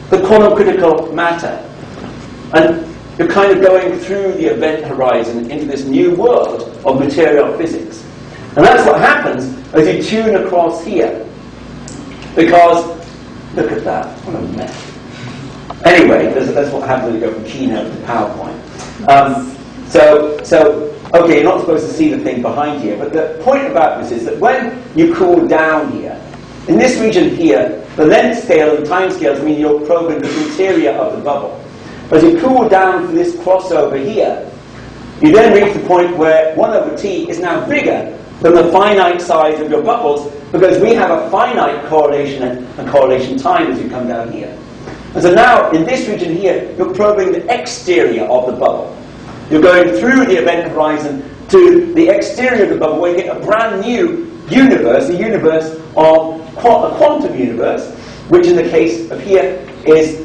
the quantum critical matter, and you're kind of going through the event horizon into this new world of material physics. And that's what happens as you tune across here. Because, look at that, what a mess. Anyway, that's what happens when you go from Keynote to PowerPoint. Okay, you're not supposed to see the thing behind here, but the point about this is that when you cool down here, in this region here, the length scale and time scales mean you're probing the interior of the bubble. As you cool down from this crossover here, you then reach the point where 1 over T is now bigger than the finite size of your bubbles, because we have a finite correlation and correlation time as you come down here. And so now, in this region here, you're probing the exterior of the bubble. You're going through the event horizon to the exterior of the bubble, where you get a brand new universe, a universe of a quantum universe, which in the case of here is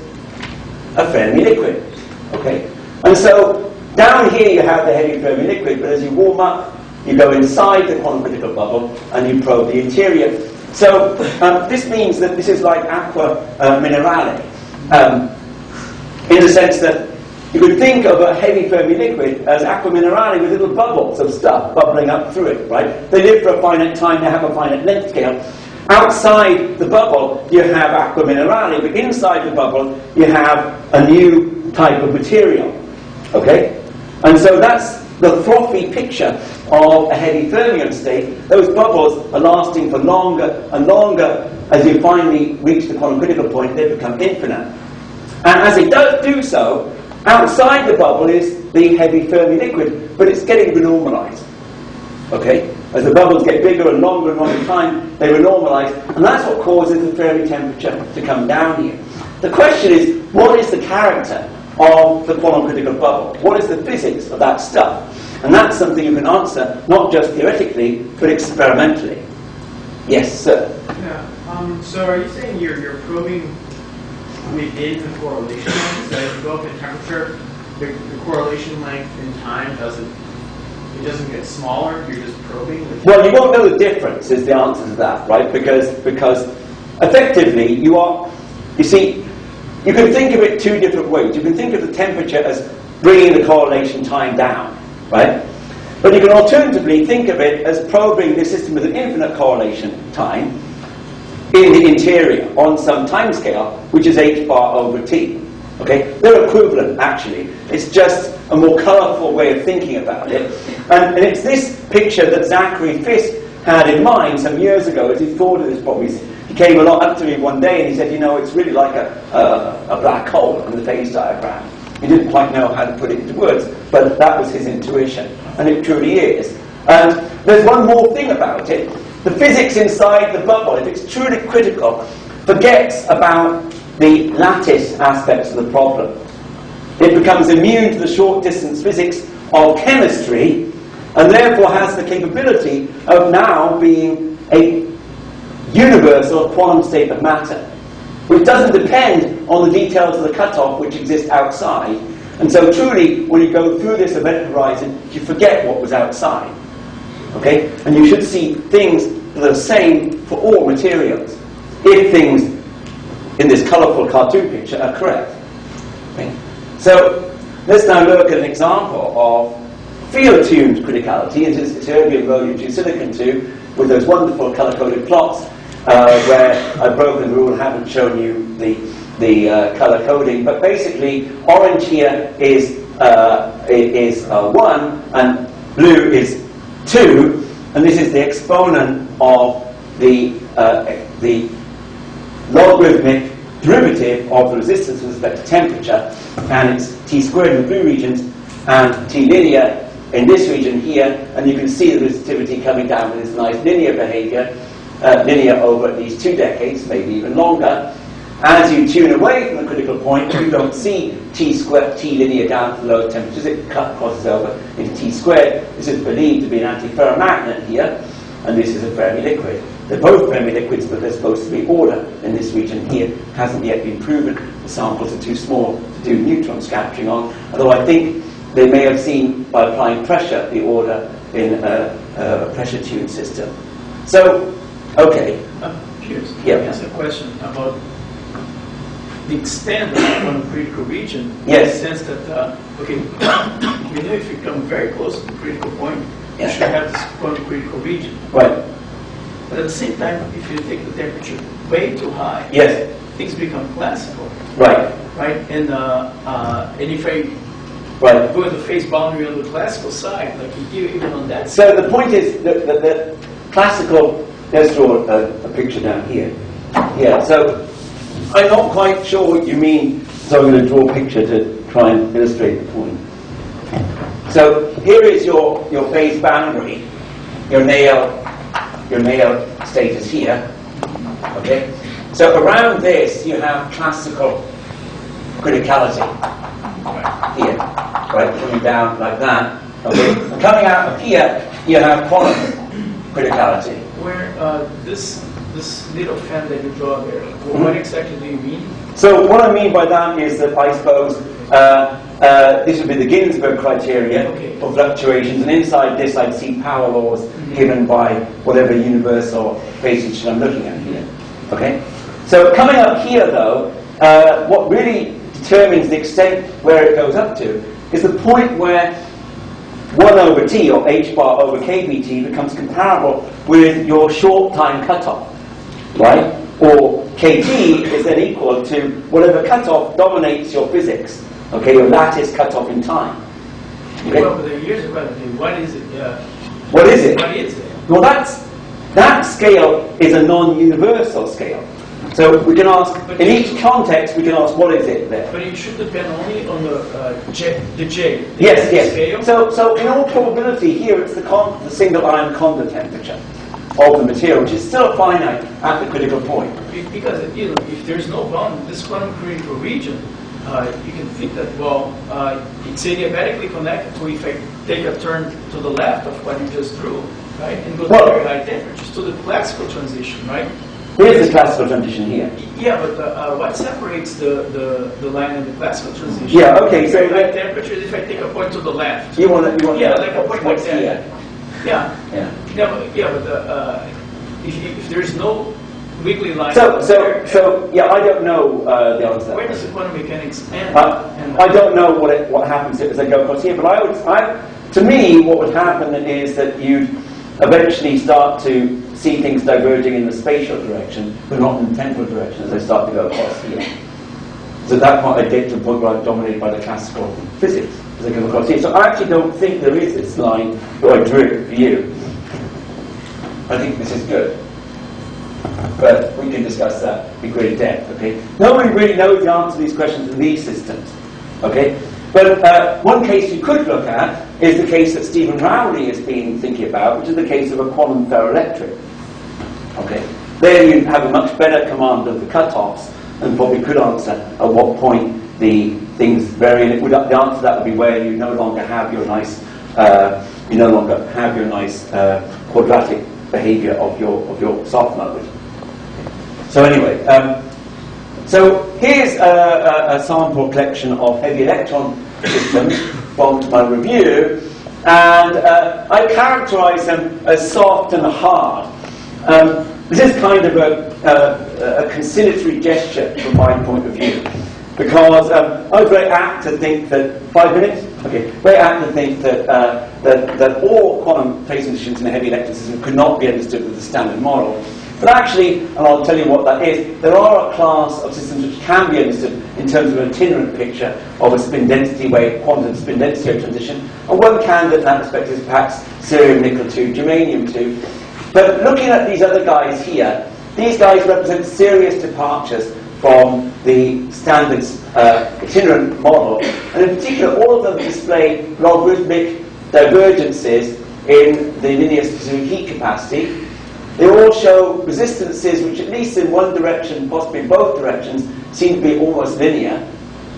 a Fermi liquid. Okay? And so, down here you have the heavy Fermi liquid, but as you warm up, you go inside the quantum critical bubble and you probe the interior. So this means that this is like aqua minerale, in the sense that you could think of a heavy Fermi liquid as aqua minerale with little bubbles of stuff bubbling up through it, right? They live for a finite time, they have a finite length scale. Outside the bubble, you have aqua minerale, but inside the bubble, you have a new type of material. Okay? And so that's the frothy picture of a heavy fermion state. Those bubbles are lasting for longer and longer. As you finally reach the quantum critical point, they become infinite. And as it does do so, outside the bubble is the heavy Fermi liquid, but it's getting renormalized. Okay? As the bubbles get bigger and longer time, they renormalize, and that's what causes the Fermi temperature to come down here. The question is, what is the character of the quantum critical bubble? What is the physics of that stuff? And that's something you can answer, not just theoretically, but experimentally. Yes, sir? Yeah. So are you saying you're probing within the correlation length? So as you go up in temperature, the correlation length in time doesn't get smaller, you're just probing? Well, you won't know the difference is the answer to that, right? Because effectively you see, you can think of it two different ways. You can think of the temperature as bringing the correlation time down, right? But you can alternatively think of it as probing the system with an infinite correlation time in the interior on some time scale, which is h bar over t. Okay? They're equivalent, actually. It's just a more colourful way of thinking about it. And it's this picture that Zachary Fisk had in mind some years ago as he thought of this problem. He came along up to me one day and he said, you know, it's really like a black hole in the phase diagram. He didn't quite know how to put it into words, but that was his intuition. And it truly is. And there's one more thing about it. The physics inside the bubble, if it's truly critical, forgets about the lattice aspects of the problem. It becomes immune to the short distance physics of chemistry, and therefore has the capability of now being a universal quantum state of matter, which doesn't depend on the details of the cutoff which exist outside. And so truly, when you go through this event horizon, you forget what was outside. Okay? And you should see things that are the same for all materials, if things in this colourful cartoon picture are correct. Okay? So let's now look at an example of field-tuned criticality. It is terbium, rhodium, silicon 2, with those wonderful colour-coded plots where I've broken the rule and haven't shown you the colour coding. But basically, orange here is 1 and blue is 2, and this is the exponent of the logarithmic derivative of the resistance with respect to temperature, and it's t squared in the blue regions and t linear in this region here, and you can see the resistivity coming down with this nice linear behavior, linear over these 2 decades, maybe even longer. As you tune away from the critical point, you don't see t squared, t linear down to the lowest temperatures, it crosses over into t squared. This is believed to be an antiferromagnet here, and this is a Fermi liquid. They're both Fermi liquids, but they're supposed to be order in this region here. Hasn't yet been proven. The samples are too small to do neutron scattering on, although I think they may have seen, by applying pressure, the order in a pressure-tuned system. So Okay. Piers, Yeah. let me ask a question about the extent of the quantum critical region. Yes. In the sense that, okay, we know if you come very close to the critical point, you Yes. should have this quantum critical region. Right. But at the same time, if you take the temperature way too high, Yes. things become classical, Right. right? And if I Right. go to the phase boundary on the classical side, like even on that side, So the point is that the classical, let's draw a picture down here. Yeah, so I'm not quite sure what you mean, so I'm going to draw a picture to try and illustrate the point. So here is your phase boundary, your nail status here. Okay? So around this you have classical criticality here, right, coming down like that. Okay? And coming out of here you have quantum criticality. where this little fan that you draw there, what exactly do you mean? So what I mean by that is that I suppose this would be the Ginsburg criteria Okay. for fluctuations, and inside this I'd see power laws given by whatever universal phase I'm looking at here. Okay? So coming up here though, what really determines the extent where it goes up to is the point where 1 over t, or h bar over kBt, becomes comparable with your short time cutoff, right? Or kt is then equal to whatever cutoff dominates your physics, okay, your lattice cutoff in time. Okay? Well, but here's the question, what is it? What is it? What is it? Well, that scale is a non-universal scale. So we can ask, in each context, we can ask, what is it there? But it should depend only on the J. Yes, Scale. yes. So in all probability, here it's the single ion Kondo temperature of the material, which is still finite at the critical point. Because if there's no bound, this quantum critical region, you can think that, well, it's adiabatically connected to if I take a turn to the left of what you just drew, right, and go to very high temperatures, to the classical transition, right? Here's the classical transition here. Yeah, but what separates the line of the classical transition? Yeah, okay, so very high temperatures if I take a point to the left. You want Yeah, like a point like that. here. Yeah. Yeah. But if there's no wiggly line, So yeah, I don't know the answer. to where that. does the quantum mechanics end? I don't know what happens as I go across here, but to me, what would happen is that you'd eventually start to see things diverging in the spatial direction, but not in the temporal direction as they start to go across here. So at that point, I get to the point where I'm dominated by the classical physics as I go across here. So I actually don't think there is this line that I drew for you. I think this is good. But we can discuss that in great depth, okay? Nobody really knows the answer to these questions in these systems, okay? But one case you could look at is the case that Stephen Rowley has been thinking about, which is the case of a quantum ferroelectric. Okay, there you have a much better command of the cutoffs and probably could answer at what point the things vary. And the answer to that would be where you no longer have your nice, quadratic behaviour of your soft mode. So anyway. So here's a sample collection of heavy electron systems from my review, and I characterise them as soft and hard. This is kind of a conciliatory gesture from my point of view, because I was very apt to think that 5 minutes. Okay, very apt to think that all quantum phase transitions in a heavy electron system could not be understood with the standard model. But actually, and I'll tell you what that is, there are a class of systems which can be understood in terms of an itinerant picture of a spin density wave, quantum spin density wave transition. And one candidate in that respect is perhaps cerium nickel 2, germanium 2. But looking at these other guys here, these guys represent serious departures from the standard itinerant model. And in particular, all of them display logarithmic divergences in the linear specific heat capacity. They all show resistances which, at least in one direction, possibly in both directions, seem to be almost linear.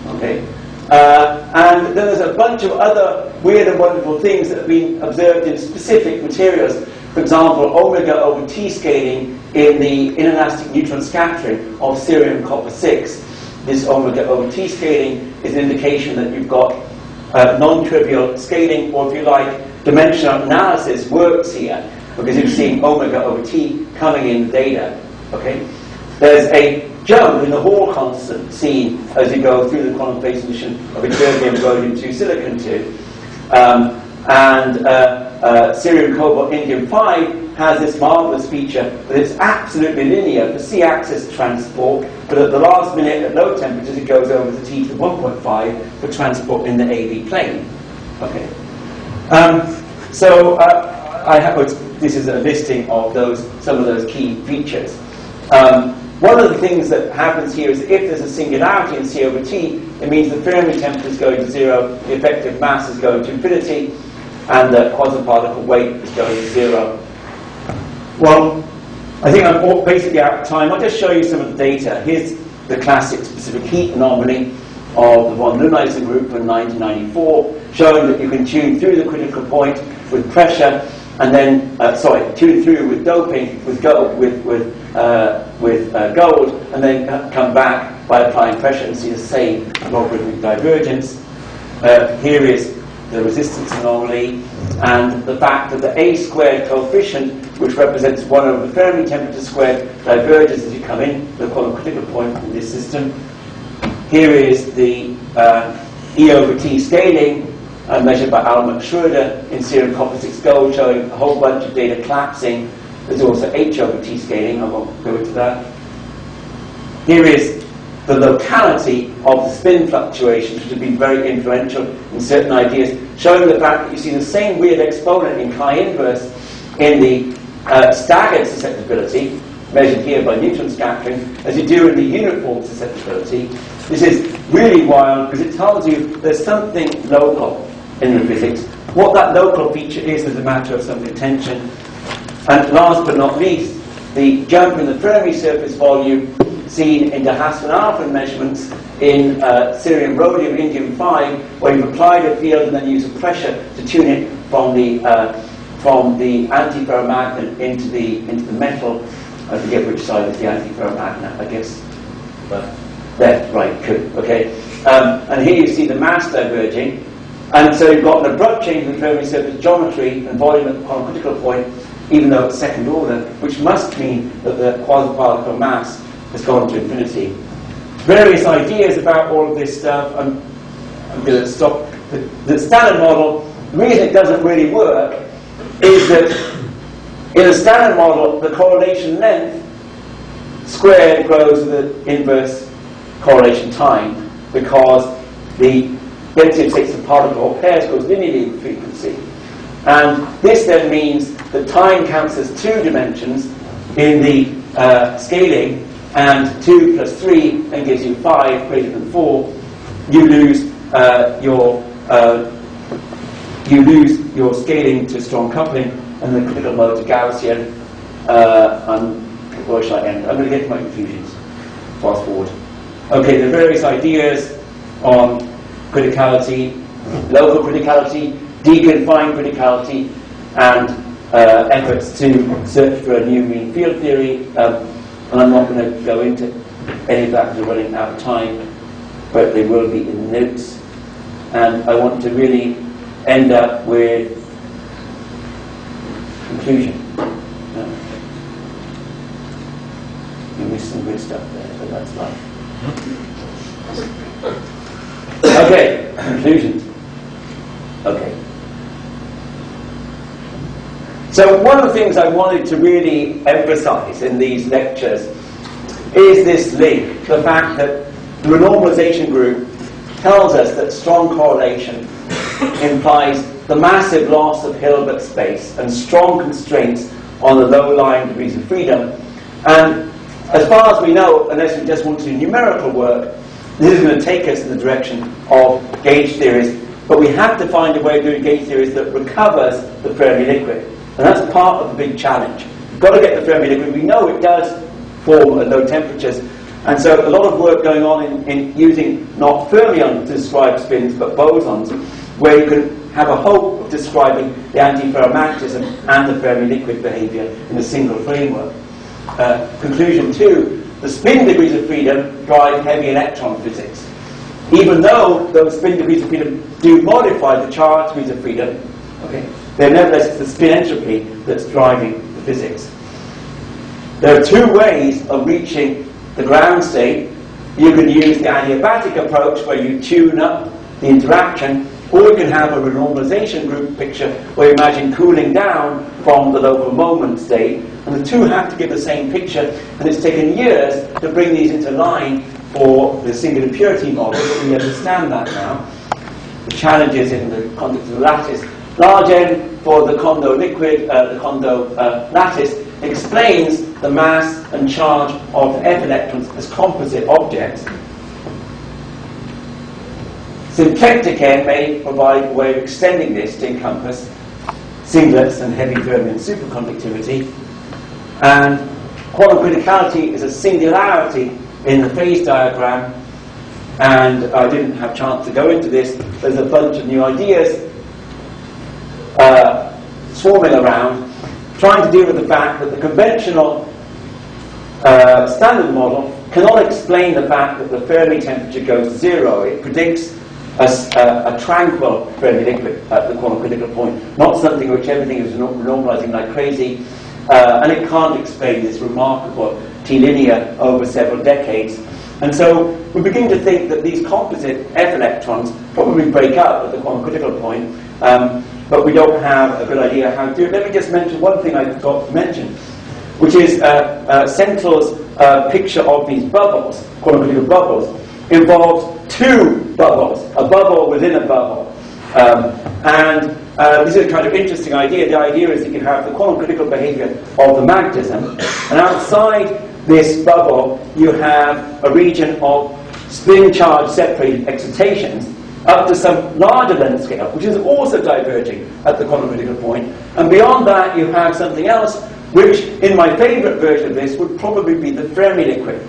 Okay? And then there's a bunch of other weird and wonderful things that have been observed in specific materials. For example, omega over T scaling in the inelastic neutron scattering of cerium copper 6. This omega over T scaling is an indication that you've got non-trivial scaling, or if you like, dimensional analysis works here. because you're seeing omega over t coming in the data. Okay? There's a jump in the Hall constant seen as you go through the quantum phase transition of ytterbium, rhodium 2, silicon 2. Cerium, cobalt, indium 5 has this marvelous feature that it's absolutely linear for c-axis transport, but at the last minute at low temperatures it goes over to t to the 1.5 for transport in the AV plane. Okay. This is a listing of some of those key features. One of the things that happens here is if there's a singularity in C over T, it means the Fermi temperature is going to zero, the effective mass is going to infinity, and the quasi-particle weight is going to zero. Well, I think I'm basically out of time. I'll just show you some of the data. Here's the classic specific heat anomaly of the von Leunissen group in 1994, showing that you can tune through the critical point with pressure, and then tune through with doping with gold, and then come back by applying pressure and see the same logarithmic divergence. Here is the resistance anomaly, and the fact that the A squared coefficient, which represents 1 over the Fermi temperature squared, diverges as you come in the quantum critical point in this system. Here is the E over T scaling, measured by Alma Schroeder in serum copper 6 gold, showing a whole bunch of data collapsing. There's also H over T scaling, I won't go into that. Here is the locality of the spin fluctuations, which have been very influential in certain ideas, showing the fact that you see the same weird exponent in chi inverse in the staggered susceptibility, measured here by neutron scattering, as you do in the uniform susceptibility. This is really wild because it tells you there's something local in the physics. What that local feature is a matter of some contention. And last but not least, the jump in the Fermi surface volume seen in de Haas-van Alphen measurements in cerium, rhodium, indium 5, where you've applied a field and then use a pressure to tune it from the antiferromagnet into the metal. I forget which side is the antiferromagnet, I guess. But left, right, good, okay. And here you see the mass diverging. And so you've got an abrupt change in the Fermi surface geometry and volume at the quantum critical point, even though it's second order, which must mean that the quasi-particle mass has gone to infinity. Various ideas about all of this stuff. I'm going to stop. The standard model, the reason it doesn't really work is that in a standard model, the correlation length squared grows with the inverse correlation time, because the density of states of particle or pairs goes linearly with frequency. And this then means that time counts as 2 dimensions in the scaling, and 2 plus 3 then gives you 5 greater than 4. You lose your scaling to strong coupling, and the critical mode to Gaussian. Where shall I end? I'm going to get to my conclusions. Fast forward. Okay, there are various ideas on criticality, local criticality, deconfined criticality, and efforts to search for a new mean field theory. And I'm not going to go into any of that because we're running out of time, but they will be in the notes. And I want to really end up with conclusion. You missed some good stuff there, but that's life. Okay, conclusion. Okay. So one of the things I wanted to really emphasize in these lectures is this link, the fact that the renormalization group tells us that strong correlation implies the massive loss of Hilbert space and strong constraints on the low-lying degrees of freedom. And as far as we know, unless we just want to do numerical work, this is going to take us in the direction of gauge theories. But we have to find a way of doing gauge theories that recovers the Fermi liquid. And that's part of the big challenge. We've got to get the Fermi liquid. We know it does form at low temperatures. And so a lot of work going on in using not fermions to describe spins, but bosons, where you can have a hope of describing the antiferromagnetism and the Fermi liquid behavior in a single framework. Conclusion 2, the spin degrees of freedom drive heavy electron physics. Even though those spin degrees of freedom do modify the charge degrees of freedom, okay, then nevertheless it's the spin entropy that's driving the physics. There are two ways of reaching the ground state. You can use the adiabatic approach where you tune up the interaction, or you can have a renormalization group picture where you imagine cooling down from the local moment state, and the two have to give the same picture, and it's taken years to bring these into line for the singular purity model, but we understand that now. The challenges in the context of the lattice. Large N for the Kondo liquid, the Kondo lattice, explains the mass and charge of F electrons as composite objects. Symplectic N may provide a way of extending this to encompass singlets and heavy fermion superconductivity. And quantum criticality is a singularity in the phase diagram, and I didn't have a chance to go into this. There's a bunch of new ideas swarming around, trying to deal with the fact that the conventional standard model cannot explain the fact that the Fermi temperature goes to zero. It predicts a tranquil Fermi liquid at the quantum critical point, not something which everything is normalizing like crazy, and it can't explain this remarkable T-linear over several decades. And so we begin to think that these composite F electrons probably break up at the quantum critical point, but we don't have a good idea how to do it. Let me just mention one thing I forgot to mention, which is Central's picture of these bubbles, quantum critical bubbles, involves two bubbles, a bubble within a bubble. And this is a kind of interesting idea. The idea is that you have the quantum critical behavior of the magnetism, and outside this bubble you have a region of spin charge separated excitations up to some larger length scale, which is also diverging at the quantum critical point. And beyond that you have something else, which in my favourite version of this would probably be the Fermi liquid.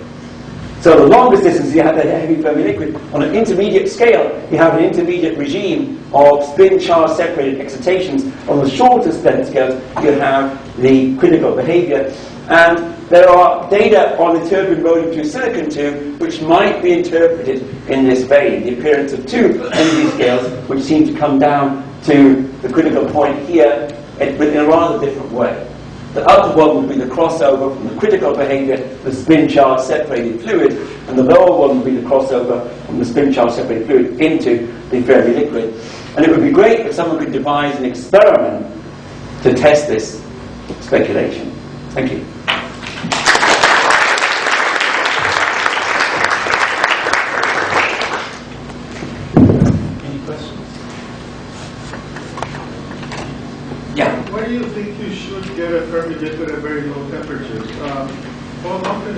So the longest distance you have the heavy Fermi liquid. On an intermediate scale you have an intermediate regime of spin charge separated excitations. On the shortest length scales you have the critical behavior. And there are data on the turbine rolling through silicon tube which might be interpreted in this vein. The appearance of two energy scales which seem to come down to the critical point here in a rather different way. The upper one would be the crossover from the critical behavior, the spin charge separated fluid, and the lower one would be the crossover from the spin charge separated fluid into the Fermi liquid. And it would be great if someone could devise an experiment to test this speculation. Thank you. Any questions? Yeah. Why do you think you should get a Fermi liquid at very low temperatures? Paul Hoffman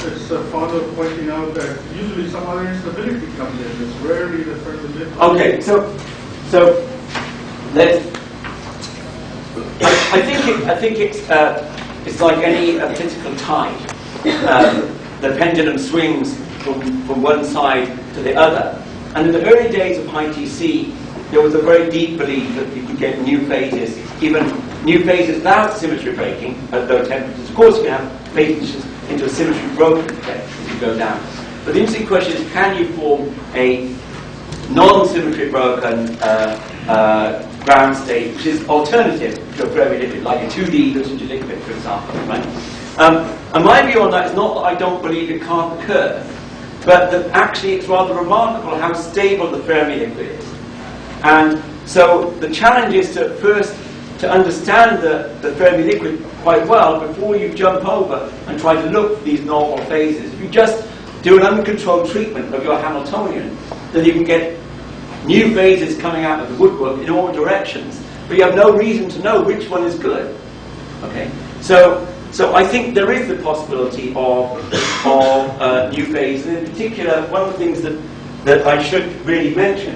is fond of pointing out that usually some other instability comes in. It's rarely the Fermi liquid. Okay, so let's. I think it's like any political tide. The pendulum swings from one side to the other. And in the early days of high TC, there was a very deep belief that you could get new phases, even new phases without symmetry breaking at low temperatures. Of course, you can have phases into a symmetry broken state as you go down. But the interesting question is, can you form a non-symmetry broken ground state, which is alternative to a Fermi liquid, like a 2D Luttinger liquid, for example, right? And my view on that is not that I don't believe it can't occur, but that actually it's rather remarkable how stable the Fermi liquid is. And so the challenge is to first to understand the Fermi liquid quite well before you jump over and try to look for these normal phases. If you just do an uncontrolled treatment of your Hamiltonian, then you can get new phases coming out of the woodwork in all directions, but you have no reason to know which one is good. Okay, so I think there is the possibility of new phases, and in particular, one of the things that I should really mention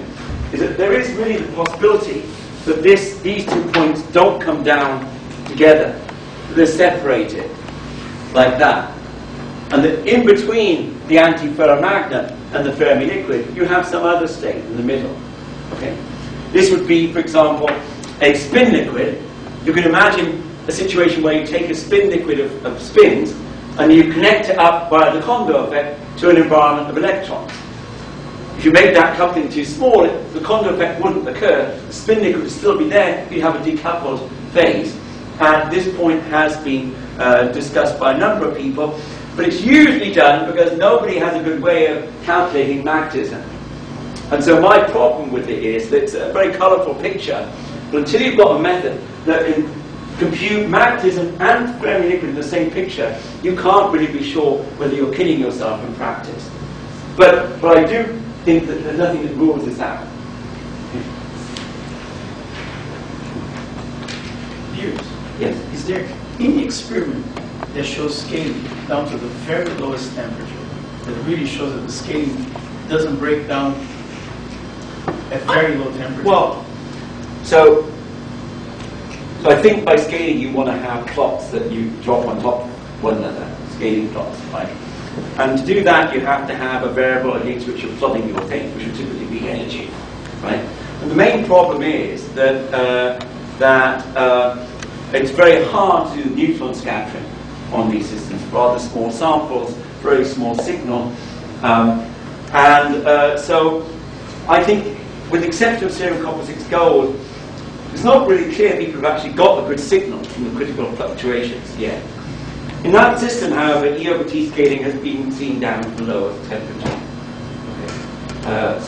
is that there is really the possibility that these 2 points don't come down together; they're separated like that, and that in between the antiferromagnet and the Fermi liquid, you have some other state in the middle. Okay, this would be, for example, a spin liquid. You can imagine a situation where you take a spin liquid of spins and you connect it up via the Kondo effect to an environment of electrons. If you make that coupling too small, the Kondo effect wouldn't occur. The spin nickel would still be there. You'd have a decoupled phase. And this point has been discussed by a number of people, but it's usually done because nobody has a good way of calculating magnetism. And so my problem with it is that it's a very colourful picture, but until you've got a method that can compute magnetism and Fermi liquid in the same picture, you can't really be sure whether you're kidding yourself in practice. But I do think that there's nothing that rules this out. Piers, Yes? is there any experiment that shows scaling down to the very lowest temperature that really shows that the scaling doesn't break down at very low temperature? Well, so I think by scaling you want to have plots that you drop on top of one another, scaling plots, right? And to do that you have to have a variable against which you're plotting your things, which would typically be energy, right? And the main problem is that it's very hard to do neutron scattering on these systems, rather small samples, very small signal, so I think with the exception of serum copper 6 gold, it's not really clear people have actually got a good signal from the critical fluctuations yet. In that system, however, E over T scaling has been seen down to the lowest temperature. Okay.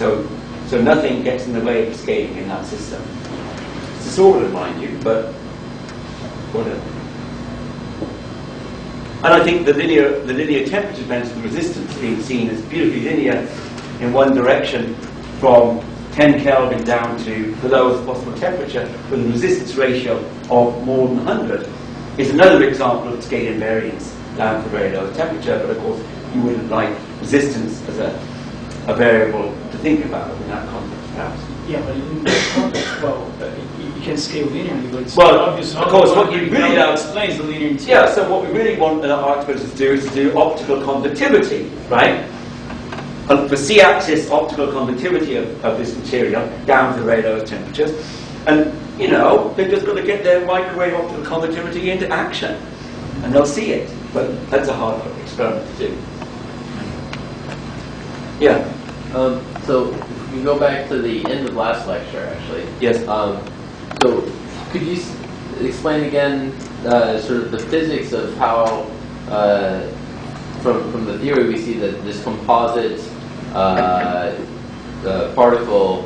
So nothing gets in the way of scaling in that system. It's disordered, mind you, but whatever. And I think the linear temperature dependence of the resistance being seen as beautifully linear in one direction from 10 Kelvin down to the lowest possible temperature with a resistance ratio of more than 100 is another example of scale invariance down to very low temperature, but of course you wouldn't like resistance as a variable to think about in that context, perhaps. Yeah, but in this context, well, you can scale linearly, but it's Well, obvious. of course, what you really explains the linearity. Yeah, so what we really want our experts to do is to do optical conductivity, right? And for C-axis optical conductivity of this material down to the very lowest temperatures. And, you know, they've just got to get their microwave optical conductivity into action. And they'll see it. But that's a hard experiment to do. Yeah. So if we go back to the end of last lecture, actually. Yes. So could you explain again sort of the physics of how, from the theory, we see that this composite particle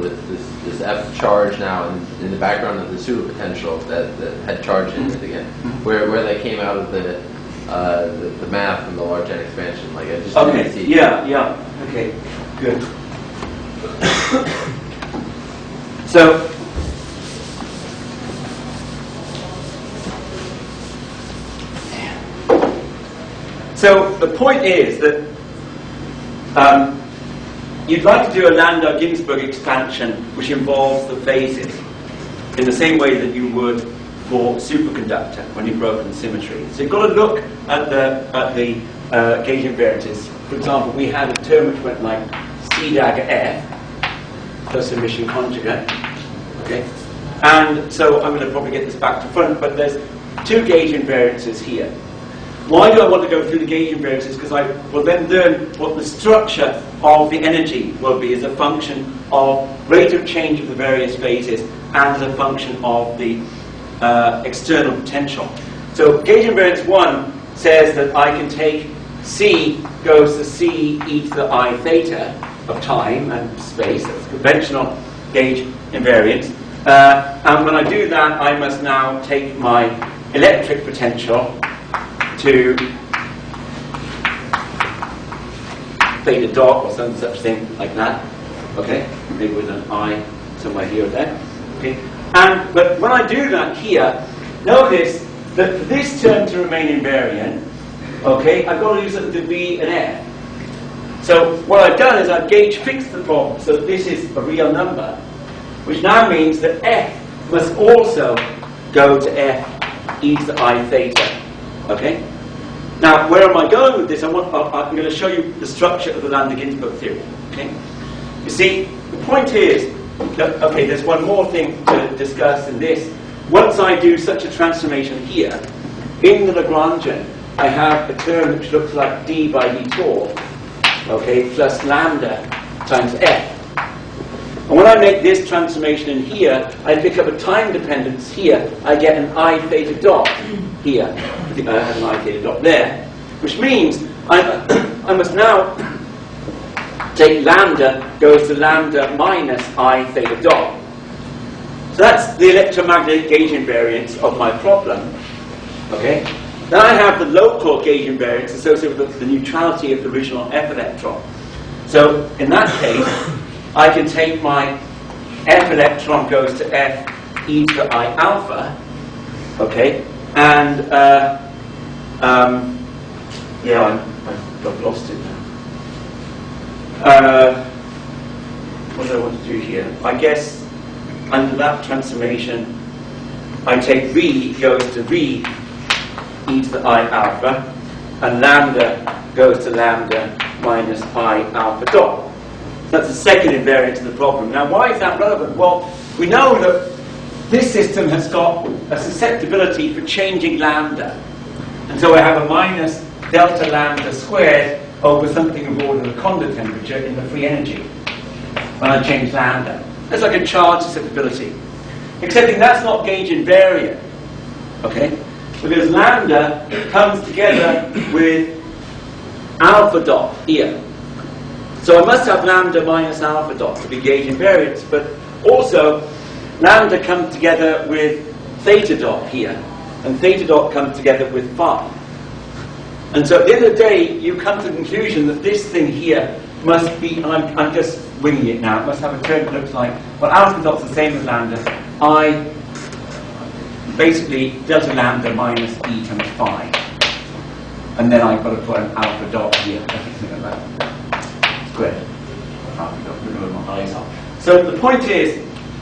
with this F charge now in the background of the pseudo potential that had charge in it again, where they came out of the math from the large N expansion. Like I just didn't see. Yeah. Okay. Good. So the point is that you'd like to do a Landau-Ginzburg expansion which involves the phases in the same way that you would for superconductor when you've broken symmetry. So you've got to look at the gauge invariances. For example, we had a term which went like C dagger F plus emission conjugate. Okay, and so I'm going to probably get this back to front, but there's two gauge invariances here. Why do I want to go through the gauge invariances? Because I will then learn what the structure of the energy will be as a function of rate of change of the various phases and as a function of the external potential. So gauge invariance 1 says that I can take C goes to C e to the I theta of time and space. That's conventional gauge invariance. And when I do that, I must now take my electric potential to theta dot or some such thing like that. Okay, maybe with an I somewhere here or there. Okay, but when I do that here, notice that for this term to remain invariant, okay, I've got to use something to B and F. So what I've done is I've gauge fixed the problem so that this is a real number, which now means that F must also go to F e to the I theta. Okay? Now, where am I going with this? I'm going to show you the structure of the Landau-Ginzburg theory. Okay? You see, the point is that, okay, there's one more thing to discuss in this. Once I do such a transformation here, in the Lagrangian, I have a term which looks like d by d tau, okay, plus lambda times F. And when I make this transformation in here, I pick up a time dependence here. I get an I theta dot here. I think I have an I theta dot there. Which means I must now take lambda goes to lambda minus I theta dot. So that's the electromagnetic gauge invariance of my problem. Okay? Then I have the local gauge invariance associated with the neutrality of the original F electron. So in that case, I can take my F electron goes to F e to I alpha, okay, and yeah, I've lost it now. What do I want to do here? I guess under that transformation, I take V goes to V e to the I alpha, and lambda goes to lambda minus I alpha dot. That's the second invariance of the problem. Now, why is that relevant? Well, we know that this system has got a susceptibility for changing lambda. And so I have a minus delta lambda squared over something of order the Kondo temperature in the free energy when I change lambda. That's like a charge susceptibility. Excepting that's not gauge invariant. Okay? Because lambda comes together with alpha dot here. So I must have lambda minus alpha dot to be gauge invariance, but also lambda comes together with theta dot here, and theta dot comes together with phi. And so at the end of the day, you come to the conclusion that this thing here must be, I'm just winging it now, it must have a term that looks like, well, alpha dot's the same as lambda, I basically delta lambda minus e times phi. And then I've got to put an alpha dot here, something like that. Squared. So the point is,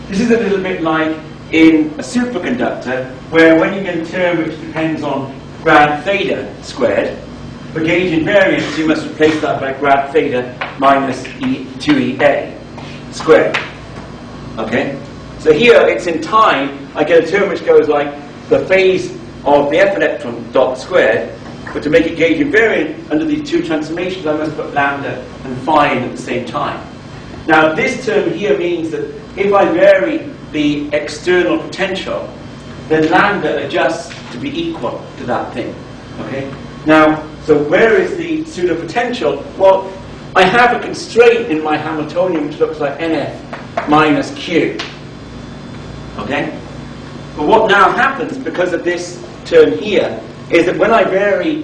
this is a little bit like in a superconductor, where when you get a term which depends on grad theta squared, for gauge invariance you must replace that by grad theta minus E2EA squared. Okay? So here it's in time, I get a term which goes like the phase of the F electron dot squared, but to make it gauge invariant under these two transformations I must put lambda and phi in at the same time. Now this term here means that if I vary the external potential, then lambda adjusts to be equal to that thing. Okay? Now, so where is the pseudo potential? Well, I have a constraint in my Hamiltonian which looks like NF minus Q. Okay? But what now happens because of this term here is that when I vary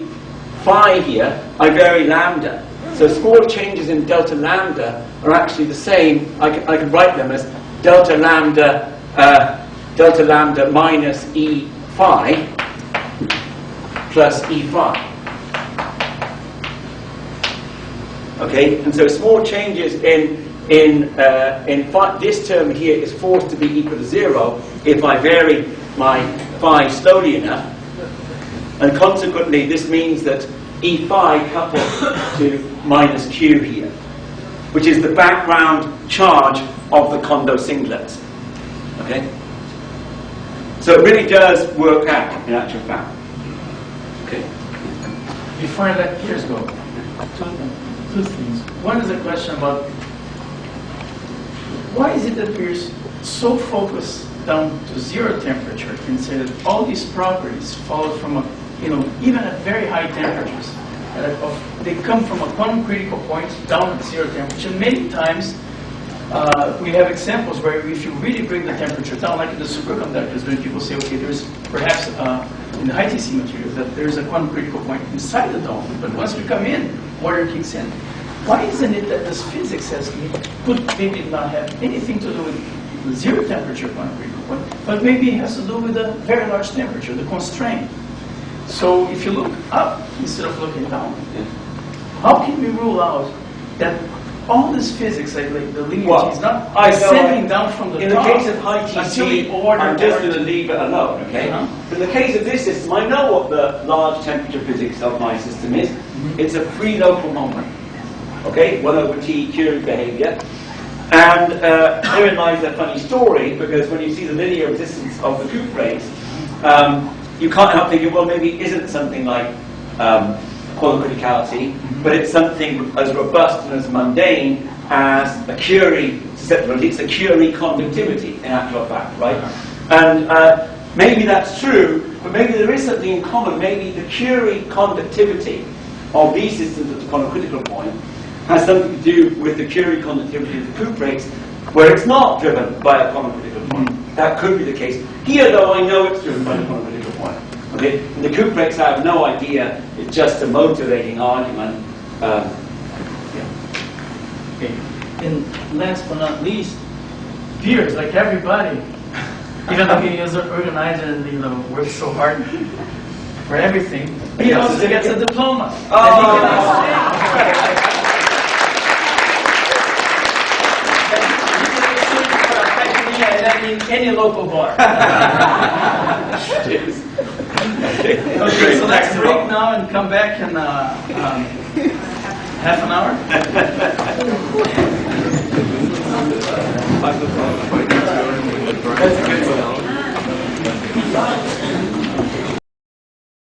phi here, I vary lambda. So small changes in delta lambda are actually the same. I can write them as delta lambda minus E phi plus E phi. Okay, and so small changes in phi, this term here is forced to be equal to 0 if I vary my phi slowly enough. And consequently, this means that E phi couples to minus Q here, which is the background charge of the Kondo singlets. Okay? So it really does work out, in actual fact. Okay? Before I let Piers go, two things. One is a question about why is it that we're so focused down to zero temperature and say that all these properties follow from a, even at very high temperatures, they come from a quantum critical point down at zero temperature. Many times we have examples where if you really bring the temperature down, like in the superconductors, when people say, okay, there's perhaps in the high TC materials that there's a quantum critical point inside the dome, but once we come in, water kicks in. Why isn't it that this physics could maybe not have anything to do with the zero temperature quantum critical point, but maybe it has to do with a very large temperature, the constraint. So if you look up instead of looking down, how can we rule out that all this physics, like the linearity, is not ascending down from the top? In the case of high TC, I'm just going to leave it alone, okay? But in the case of this system, I know what the large temperature physics of my system is. It's a free local moment, okay? 1 over T Curie behavior. And therein lies a funny story, because when you see the linear resistance of the Coop rays, you can't help thinking, well, maybe it isn't something like quantum criticality, but it's something as robust and as mundane as a Curie susceptibility. It's a Curie conductivity, in actual fact, right? And maybe that's true, but maybe there is something in common. Maybe the Curie conductivity of these systems at the quantum critical point has something to do with the Curie conductivity of the cuprates, where it's not driven by a quantum critical point. That could be the case. Here, though, I know it's driven by the quantum critical point. Okay? In the cuprates, I have no idea. It's just a motivating argument. Okay. And last but not least, Piers, like everybody, even though he is an organizer and works so hard for everything, he also gets a diploma. That he can exchange. In any local bar. Okay, so let's break now and come back in half an hour. That's a good one.